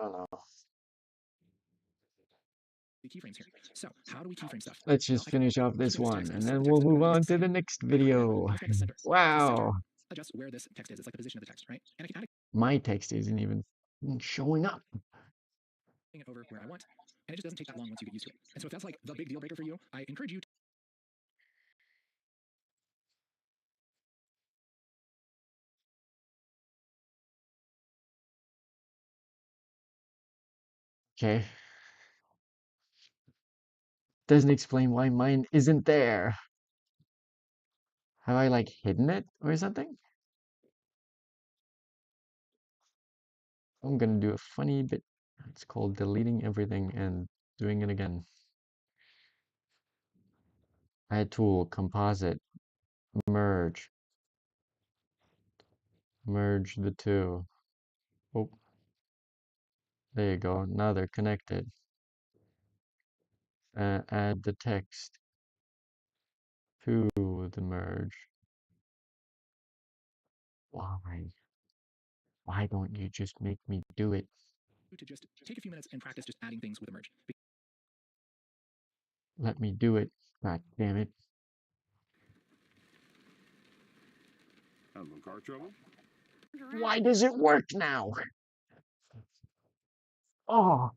Oh no. the keyframes here. So how do we keyframe stuff? Let's Well, just I can finish off this keyframe this one, text, and so then the we'll text is move going on to to the center. next Right over here. video. Let's grab the center. The center Wow. adjusts where this text is. It's like the position of the text, right? And I can add My text isn't even showing up. it over where I want. And it just doesn't take that long once you get used to it. And so if that's like the big deal breaker for you, I encourage you to Okay. Doesn't explain why mine isn't there. Have I like hidden it or something? I'm gonna do a funny bit. It's called deleting everything and doing it again. Add tool, composite, merge. Merge the two. Oh, there you go. Now they're connected. Add the text to the merge. Why? Why don't you just make me do it? just take a few minutes and practice just adding things with a merge. Let me do it. God damn it. Having car trouble? Why does it work now? Oh,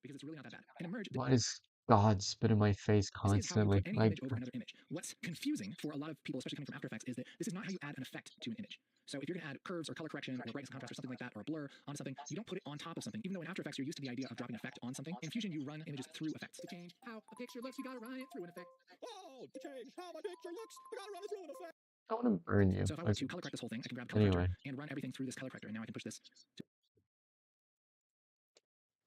Because it's really not that bad. And a merge why does God spit in my face this is how you constantly? put any Like, image over another image. What's confusing for a lot of people, especially coming from After Effects, is that this is not how you add an effect to an image. So if you're going to add curves or color correction or brightness contrast or something like that, or a blur on something, you don't put it on top of something. Even though in After Effects you're used to the idea of dropping effect on something, in Fusion you run images through effects. To change how a picture looks, you gotta run it through an effect. Oh, to change how my picture looks, we gotta run it through an effect. I want to burn you. So if I want to color correct this whole thing, I can grab color Anyway. corrector and run everything through this color corrector, and now I can push this.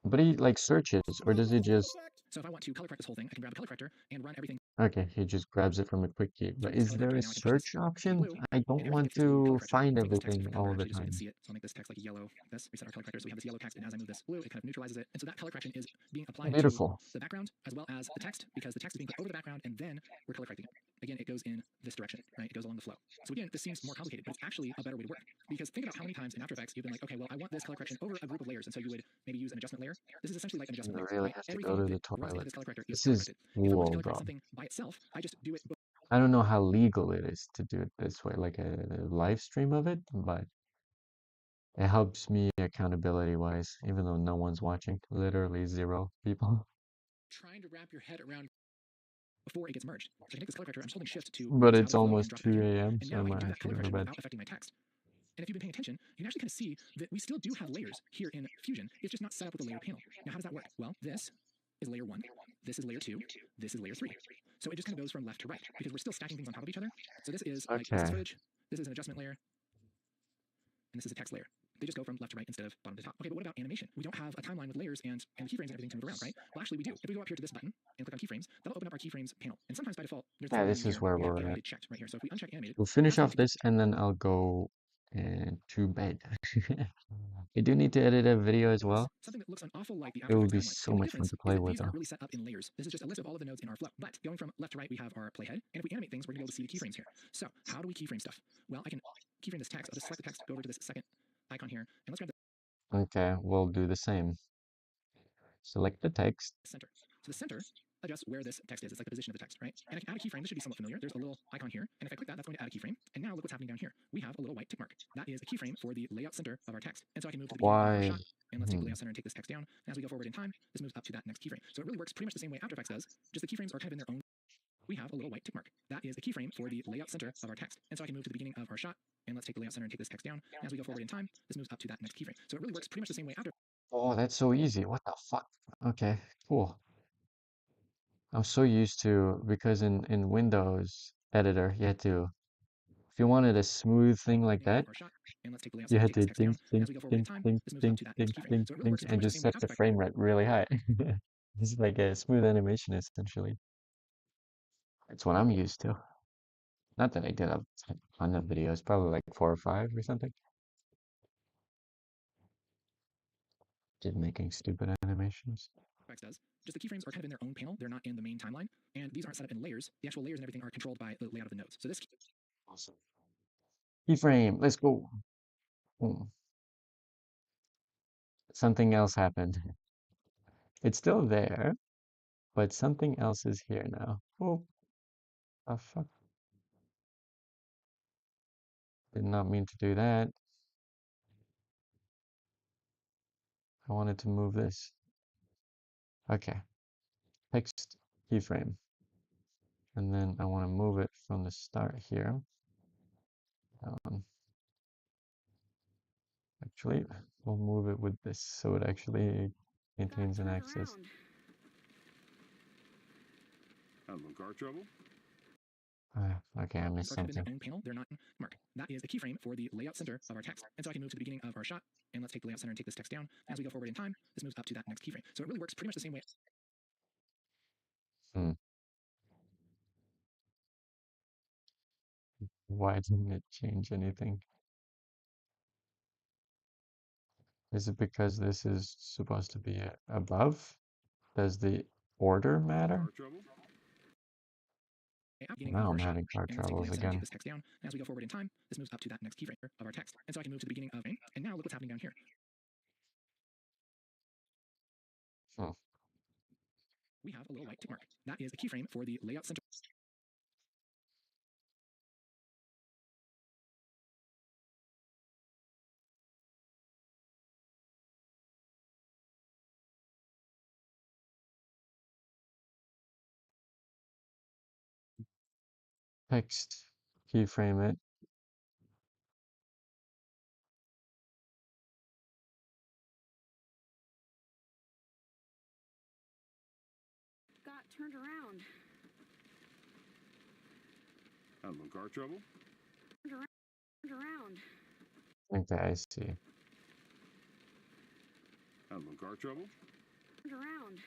But he like searches, or does he just? So if I want to color correct this whole thing, I can grab the color corrector and run everything Okay, he just grabs it from a quick key. But is there a search option? blue. I don't And want if I forget to to do color correction, find take this text everything out all color the actually just so we can time. see it. So I'll make this text like yellow. This reset our color corrector so we have this yellow text, and as I move this blue, it kind of neutralizes it. And so that color correction is being applied to Beautiful. the background as well as the text, because the text is being put over the background and then we're color correcting it. Again, it goes in this direction, right? It goes along the flow. So again, this seems more complicated, but it's actually a better way to work. Because think about how many times in After Effects you've been like, okay, well, I want this color correction over a group of layers, and so you would maybe use an adjustment layer. This is essentially like an You adjustment layer, really right? have to Everything go to that the runs into toilet. this color corrector is This color is corrected. If I want to cool, color correct though. something by itself, I just do it. I don't know how legal it is to do it this way, like a live stream of it, but it helps me accountability-wise, even though no one's watching. Literally 0 people. Trying to wrap your head around before it gets merged. So I can take this color corrector, I'm just holding shift to But move this out it's of the flow and almost drop it back 2 in. a.m., And so now I I might can do have that to color go to correction bed. without affecting my text. And if you've been paying attention, you can actually kind of see that we still do have layers here in Fusion. It's just not set up with a layer panel. Now, how does that work? Well, this is layer 1, this is layer 2, this is layer 3. So it just kind of goes from left to right because we're still stacking things on top of each other. So this is like, this is Okay. footage, this is an adjustment layer, and this is a text layer. They just go from left to right instead of bottom to top. Okay, but what about animation? We don't have a timeline with layers and keyframes and everything to move around, right? Well, actually, we do. If we go up here to this button and click on keyframes, that'll open up our keyframes panel. And sometimes by default, there's the Yeah, third this menu is here. where We have we're at. animated checked right here. So if we uncheck animated, We'll finish that's off this and then I'll go to bed. I do need to edit a video as well. something that looks an awful like the It After would Effects be timeline. so The only much fun difference to is play that with, these though. aren't really set up in layers. This is just a list of all of the nodes in our flow. But going from left to right, we have our playhead. And if we animate things, we're going to be able to see the keyframes here. So how do we keyframe stuff? Well, I can keyframe this text. I'll just select the text, go over to this second icon here, and let's grab the Okay, we'll do the same. Select the text. center. So the center adjusts where this text is. It's like the position of the text, right? And I can add a keyframe. This should be somewhat familiar. There's a little icon here, and if I click that, that's going to add a keyframe. And now look what's happening down here. We have a little white tick mark. That is a keyframe for the layout center of our text. And so I can move to the beginning of our Why? shot, and let's take the layout center and take this text down. And as we go forward in time, this moves up to that next keyframe. So it really works pretty much the same way After Effects does. Just the keyframes are kind of in their own. We have a little white tick mark. That is a keyframe for the layout center of our text. And so I can move to the beginning of our shot, and let's take the layout center and take this text down. And as we go forward in time, this moves up to that next keyframe. So it really works pretty much the same way After. Oh, that's so easy. What the fuck? Okay, cool. I'm so used to, because in Windows Editor, you had to, if you wanted a smooth thing like that, And let's take the layout you center and had take this to text down. ding, ding, As we go forward in ding, time, ding, this moves ding, up to that ding, next keyframe. ding, So it really ding, works pretty and much the just same way set After the Effects. frame rate really high. This is like a smooth animation, essentially. That's what I'm used to. Not that I did a ton of videos, probably like 4 or 5 or something. Just making stupid animations. Does. Just the keyframes are kind of in their own panel. They're not in the main timeline. And these aren't set up in layers. The actual layers and everything are controlled by the layout of the nodes. So this Awesome. Keyframe, let's go. Boom. Something else happened. It's still there, but something else is here now. Oh, the fuck. Did not mean to do that. I wanted to move this. Okay. Text keyframe. And then I want to move it from the start here. Actually, we'll move it with this so it actually maintains an axis. Having car trouble? Okay, I missed are kind of in something. their own panel. They're not mark. That is a keyframe for the layout center of our text. And so I can move to the beginning of our shot. And let's take the layout center and take this text down. As we go forward in time, this moves up to that next keyframe. So it really works pretty much the same way. Why didn't it change anything? Is it because this is supposed to be above? Does the order matter? Car trouble? Now I'm having car troubles again. This text down. As we go forward in time, this moves up to that next keyframe of our text. And so I can move to the beginning of a. And now look what's happening down here. We have a little white tick mark. That is a keyframe for the layout center. Text keyframe it. Got turned around. Having car trouble? Turned around. Okay, I see. Having car trouble? Turned around.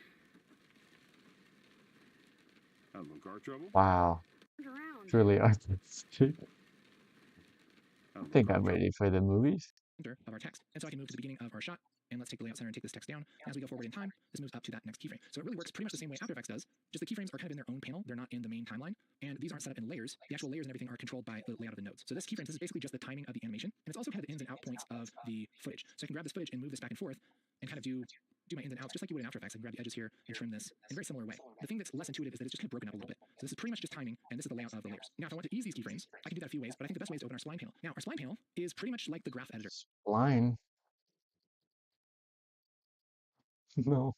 Having car trouble? Wow. It's really artistic. I Having think car I'm trouble? ready for the movies. Of our text. And so I can move to the beginning of our shot, and let's take the layout center and take this text down. As we go forward in time, this moves up to that next keyframe. So it really works pretty much the same way After Effects does, just the keyframes are kind of in their own panel. They're not in the main timeline, and these aren't set up in layers. The actual layers and everything are controlled by the layout of the nodes. So this keyframes, this is basically just the timing of the animation, and it's also kind of the ins and out points of the footage. So I can grab this footage and move this back and forth, and kind of do my ins and outs, just like you would in After Effects. I can grab the edges here and trim this in a very similar way. The thing that's less intuitive is that it's just kind of broken up a little bit. So this is pretty much just timing, and this is the layout of the layers. Now, if I want to ease these keyframes, I can do that a few ways, but I think the best way is to open our spline panel. Now, our spline panel is pretty much like the graph editor. Line. No.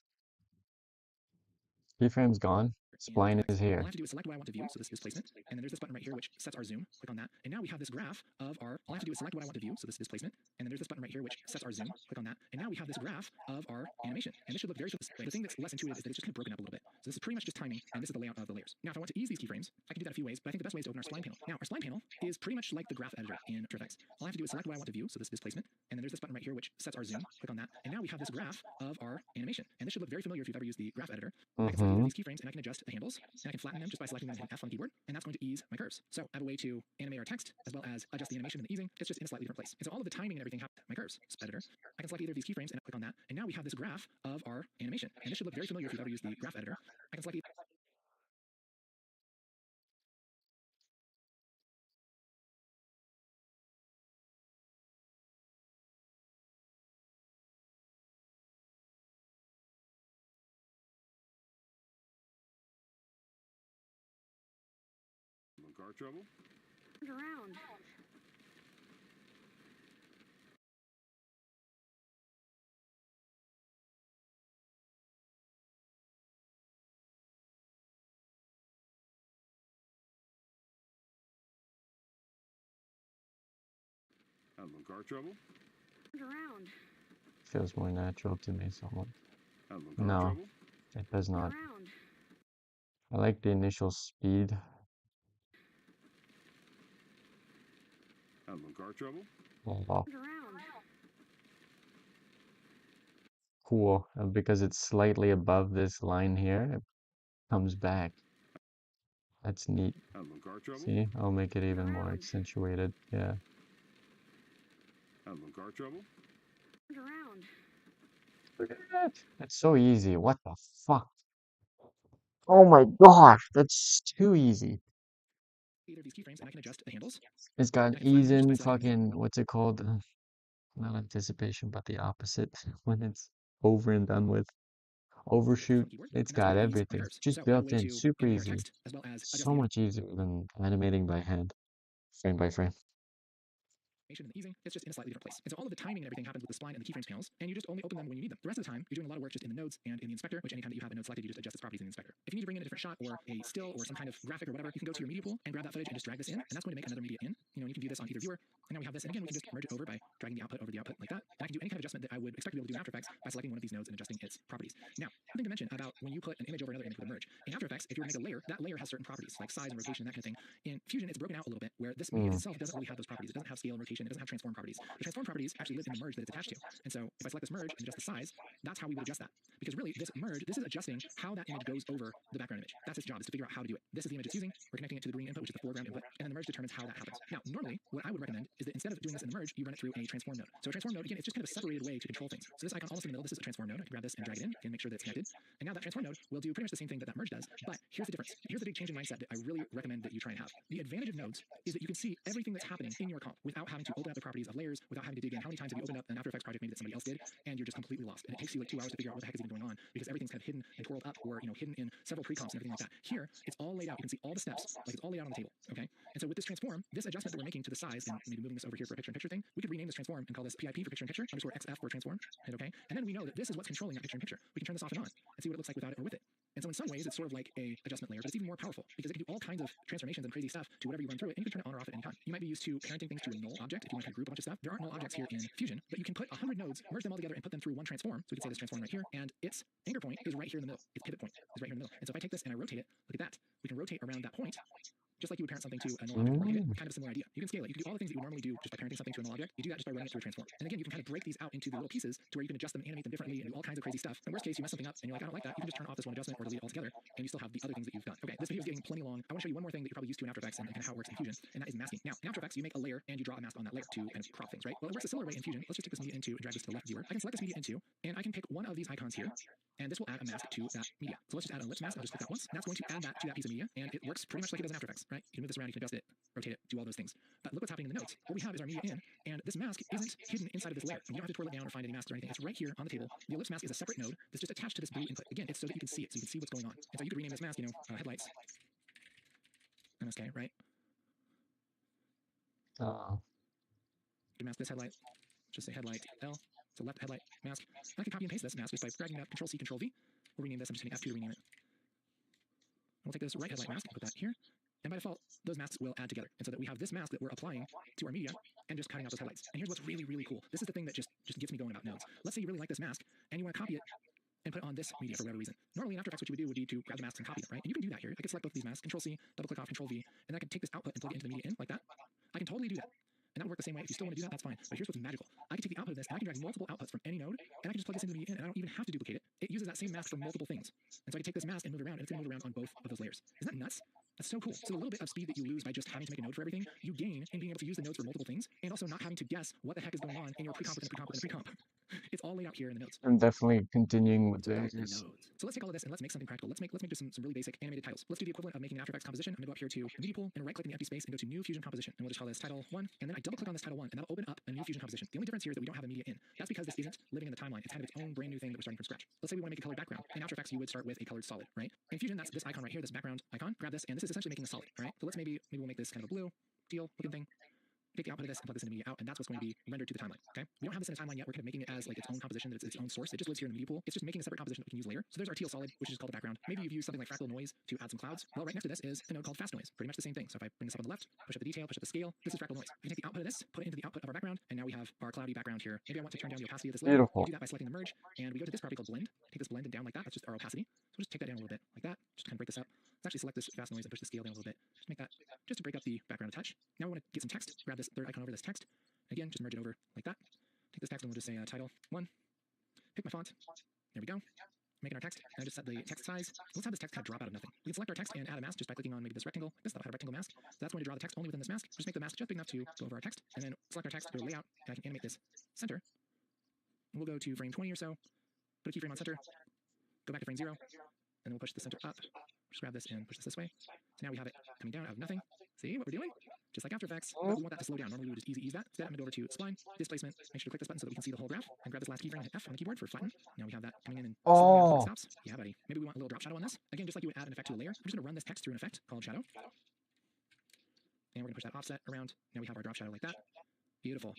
Keyframe's gone. Spline is All here. I have to do is select what I want to view, so this displacement, and then there's this button right here which sets our zoom. Click on that, and now we have this graph of our. All I have to do is select what I want to view, so this displacement, and then there's this button right here which sets our zoom. Click on that, and now we have this graph of our animation, and this should look very. The thing that's less intuitive is that it's just kind of broken up a little bit. So this is pretty much just timing, and this is the layout of the layers. Now, if I want to ease these keyframes, I can do that a few ways, but I think the best way is to open our spline panel. Now, our spline panel is pretty much like the graph editor in After Effects. All I have to do is select what I want to view, so this displacement, and then there's this button right here which sets our zoom. Click on that, and now we have this graph of our animation, and this should look very familiar if you've ever used the graph editor. I can select either of these keyframes, and I can adjust the handles, and I can flatten them just by selecting them and hitting F on the keyboard, and that's going to ease my curves. So I have a way to animate our text as well as adjust the animation and the easing. It's just in a slightly different place. And so all of the timing and everything happens my curves. Editor. I can select either of these keyframes and click on that, and now we have this graph of our animation. And this should look very familiar if you've ever used the graph editor. I can select Having car trouble? Around. Having car trouble? Around. Feels more natural to me somewhat. Having car No, trouble? it does not. Around. I like the initial speed. Having car trouble? Oh, wow. Around. Cool. And because it's slightly above this line here, it comes back. That's neat. Having car trouble? See, I'll make it even more accentuated. Yeah. Having car trouble? Around. Look at that. It's so easy. What the fuck? Oh my gosh, that's too easy. either of these keyframes, and I can adjust the handles. It's got I can flatten ease them in just by selecting fucking, what's it called? Not anticipation, but the opposite when it's over and done with. Overshoot. keyboard, It's and that's got going to ease my everything. curves. Just So I have a built way in, to super animate our easy. text as well as adjust So the much easier than animating by hand, frame by frame. and the easing, it's just in a slightly different place. And so all of the timing and everything happens with the spline and the keyframes panels, and you just only open them when you need them. The rest of the time, you're doing a lot of work just in the nodes and in the inspector, which anytime that you have a node selected, you just adjust its properties in the inspector. If you need to bring in a different shot or a still or some kind of graphic or whatever, you can go to your media pool and grab that footage and just drag this in, and that's going to make another media in. You know, and you can view this on either viewer. And now we have this, and again, we can just merge it over by dragging the output over the output like that. And I can do any kind of adjustment that I would expect to be able to do in After Effects by selecting one of these nodes and adjusting its properties. Now, something to mention about when you put an image over another image with a merge. In After Effects, if you were to make a layer, that layer has certain properties like size and rotation and that kind of thing. In Fusion, it's broken out a little bit where this media itself doesn't really have those properties. It doesn't have scale and rotation. It doesn't have transform properties. The transform properties actually live in the merge that it's attached to. And so if I select this merge and adjust the size, that's how we would adjust that. Because really, this merge, this is adjusting how that image goes over the background image. That's its job, is to figure out how to do it. This is the image it's using. We're connecting it to the green input, which is the foreground input, and then the merge determines how that happens. Now, normally, what I would recommend is that instead of doing this in the merge, you run it through a transform node. So a transform node, again, it's just kind of a separated way to control things. So this icon almost in the middle, this is a transform node. I can grab this and drag it in and make sure that it's connected. And now that transform node will do pretty much the same thing that that merge does. But here's the difference. Here's the big change in mindset that I really recommend that you try and have. The advantage of nodes is that you can see everything that's happening in your comp without having to open up the properties of layers, without having to dig in. How many times have you opened up an After Effects project maybe that somebody else did, and you're just completely lost? And it takes you like 2 hours to figure out what the heck is even going on because everything's kind of hidden and twirled up, or hidden in several pre-comps and everything like that. Here, it's all laid out. You can see all the steps, like it's all laid out on the table. Okay. And so with this transform, this adjustment that we're making to the size, and maybe moving this over here for a picture-in-picture thing, we could rename this transform and call this PIP for picture-in-picture underscore XF for transform. Hit OK. And then we know that this is what's controlling that picture-in-picture. We can turn this off and on and see what it looks like without it or with it. And so in some ways, it's sort of like a adjustment layer, but it's even more powerful because it can do all kinds of transformations and crazy stuff to whatever you run through it, and you can turn it on or off at any time. You might be used to parenting things to a null object if you want to group a bunch of stuff. There aren't null objects here in Fusion, but you can put 100 nodes, merge them all together, and put them through one transform. So we can say this transform right here, and its anchor point is right here in the middle. Its pivot point is right here in the middle. And so if I take this and I rotate it, look at that. We can rotate around that point just like you would parent something to a null object and rotate it, Mm. kind of a similar idea. You can scale it. You can do all the things that you would normally do just by parenting something to a null object. You do that just by running it through a transform. And again, you can kind of break these out into the little pieces to where you can adjust them, animate them differently, and do all kinds of crazy stuff. In worst case, you mess something up and you're like, I don't like that. You can just turn off this one adjustment or delete it altogether, and you still have the other things that you've done. Okay, this video is getting plenty long. I want to show you one more thing that you're probably used to in After Effects and kind of how it works in Fusion, and that is masking. Now, in After Effects, you make a layer and you draw a mask on that layer to kind of crop things, right? Well, it works a similar way in Fusion. Let's just take this media into and drag this to the left viewer. I can select this media into, and I can pick one of these icons here, and this will add a mask to that media. So let's just add an ellipse mask. I'll just click that once. That's going to add that to that piece of media, and it works pretty much like it does in After Effects, right? You can move this around, you can adjust it, rotate it, do all those things. But look what's happening in the notes. What we have is our media in, and this mask isn't hidden inside of this layer. And you don't have to twirl it down or find any masks or anything. It's right here on the table. The ellipse mask is a separate node that's just attached to this blue input. Again, it's so that you can see it, so you can see what's going on. And so you could rename this mask, you know, headlights. MSK, right? Oh. You mask this headlight. Just say headlight L. So left headlight mask. I can copy and paste this mask just by dragging that Control C, Control V. We'll rename this. I'm just hitting F2 to rename it. We'll take this right headlight mask and put that here. And by default, those masks will add together. And so that we have this mask that we're applying to our media and just cutting out those headlights. And here's what's really, really cool. This is the thing that just gets me going about nodes. Let's say you really like this mask and you want to copy it and put it on this media for whatever reason. Normally in After Effects, what you would do would be to grab the masks and copy them, right? And you can do that here. I could select both of these masks, Control C, double click off Control V, and I can take this output and plug it into the media in like that. I can totally do that. And that would work the same way. If you still want to do that, that's fine. But here's what's magical. I can take the output of this, and I can drag multiple outputs from any node, and I can just plug this into the media in, and I don't even have to duplicate it. It uses that same mask for multiple things. And so I can take this mask and move it around, and it's going to move around on both of those layers. Isn't that nuts? That's so cool. So the little bit of speed that you lose by just having to make a node for everything, you gain in being able to use the nodes for multiple things, and also not having to guess what the heck is going on in your pre-comp and the pre-comp and the pre-comp. It's all laid out here in the nodes. I'm definitely continuing with this. So let's take all of this and let's make something practical. Let's make just some really basic animated titles. Let's do the equivalent of making an After Effects composition. I'm gonna go up here to media pool and right click in the empty space and go to new Fusion composition. And we'll just call this title 1. And then I double click on this title 1 and that'll open up a new Fusion composition. The only difference here is that we don't have a media in. That's because this isn't living in the timeline. It's kind of its own brand new thing that we're starting from scratch. Let's say we want to make a colored background. In After Effects, you would start with a colored solid, right? In Fusion, that's this icon right here, this background icon. Grab this, and this is essentially making a solid, all right? So let's maybe we'll make this kind of a blue, teal looking thing. Take the output of this and plug this into media out, and that's what's going to be rendered to the timeline. Okay, we don't have this in a timeline yet. We're kind of making it as like its own composition, that it's its own source. It just lives here in the media pool. It's just making a separate composition that we can use later. So there's our teal solid, which is called the background. Maybe you've used something like fractal noise to add some clouds. Well, right next to this is a node called fast noise. Pretty much the same thing. So if I bring this up on the left, push up the detail, push up the scale, this is fractal noise. We can take the output of this, put it into the output of our background, and now we have our cloudy background here. Maybe I want to turn down the opacity of this layer. Beautiful. We do that by selecting the merge, and we go to this property called blend. Take this blend and down like that. That's just our opacity. So we'll just take that down a little bit like that. Just kind of break this up. Let's actually select this fast noise and push the scale down a little bit. Just make that, just to break up the background a touch. Now we want to get some text. Grab this third icon over this text. Again, just merge it over like that. Take this text and we'll just say title 1. Pick my font. There we go. Making our text. And I just set the text size. Let's have this text kind of drop out of nothing. We can select our text and add a mask just by clicking on maybe this rectangle. That'll have a rectangle mask. So that's going to draw the text only within this mask. Just make the mask just big enough to go over our text. And then select our text, go to layout, and I can animate this center. And we'll go to frame 20 or so. Put a keyframe on center. Go back to frame 0. And then we'll push the center up. Just grab this and push this way. So now we have it coming down out of nothing. See what we're doing? Just like After Effects, but we want that to slow down. Normally we would just ease that. Instead, I'm going to go over to Spline, Displacement. Make sure to click this button so that we can see the whole graph. And grab this last keyframe and hit F on the keyboard for flatten. Now we have that coming in and slowing down until it stops. Yeah, buddy. Maybe we want a little drop shadow on this. Again, just like you would add an effect to a layer. We're just going to run this text through an effect called shadow. And we're going to push that offset around. Now we have our drop shadow like that. Beautiful.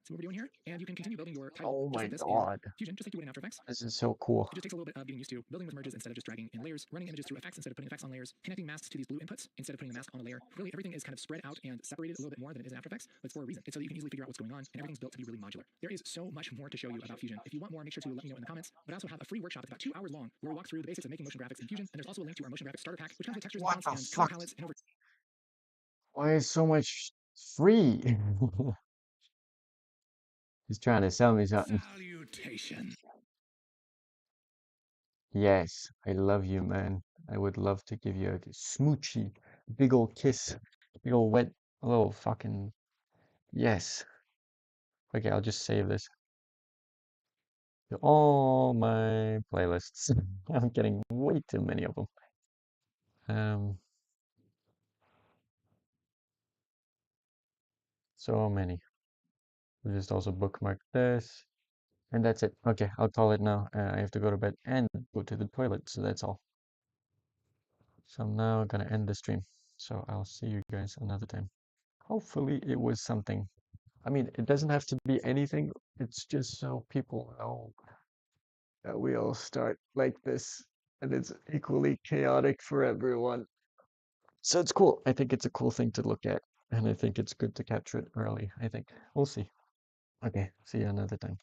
See what we're doing here? And you can continue building your title. Oh my like this god. in Fusion, just like you would in After Effects. This is so cool. It just takes a little bit of getting used to building with merges instead of just dragging in layers, running images through effects instead of putting effects on layers, connecting masks to these blue inputs instead of putting the mask on a layer. Really, everything is kind of spread out and separated a little bit more than it is in After Effects, but it's for a reason. It's so that you can easily figure out what's going on, and everything's built to be really modular. There is so much more to show you about Fusion. If you want more, make sure to let me know in the comments. But I also have a free workshop. It's about 2 hours long, where we walk through the basics of making motion graphics in Fusion, and there's also a link to our motion graphics starter pack, which comes with textures and What fonts the and color fuck? palettes and over. Why is so much free? He's trying to sell me something. Salutation. Yes, I love you, man. I would love to give you a smoochy, big old kiss, big old wet, little fucking yes. Okay, I'll just save this to all my playlists. I'm getting way too many of them. So many. We'll just also bookmark this, and that's it. Okay, I'll call it now. I have to go to bed and go to the toilet, so that's all. So I'm now gonna end the stream. So I'll see you guys another time. Hopefully it was something. I mean, it doesn't have to be anything. It's just so people know that we all start like this, and it's equally chaotic for everyone. So it's cool. I think it's a cool thing to look at, and I think it's good to capture it early. I think we'll see. Okay, see you another time.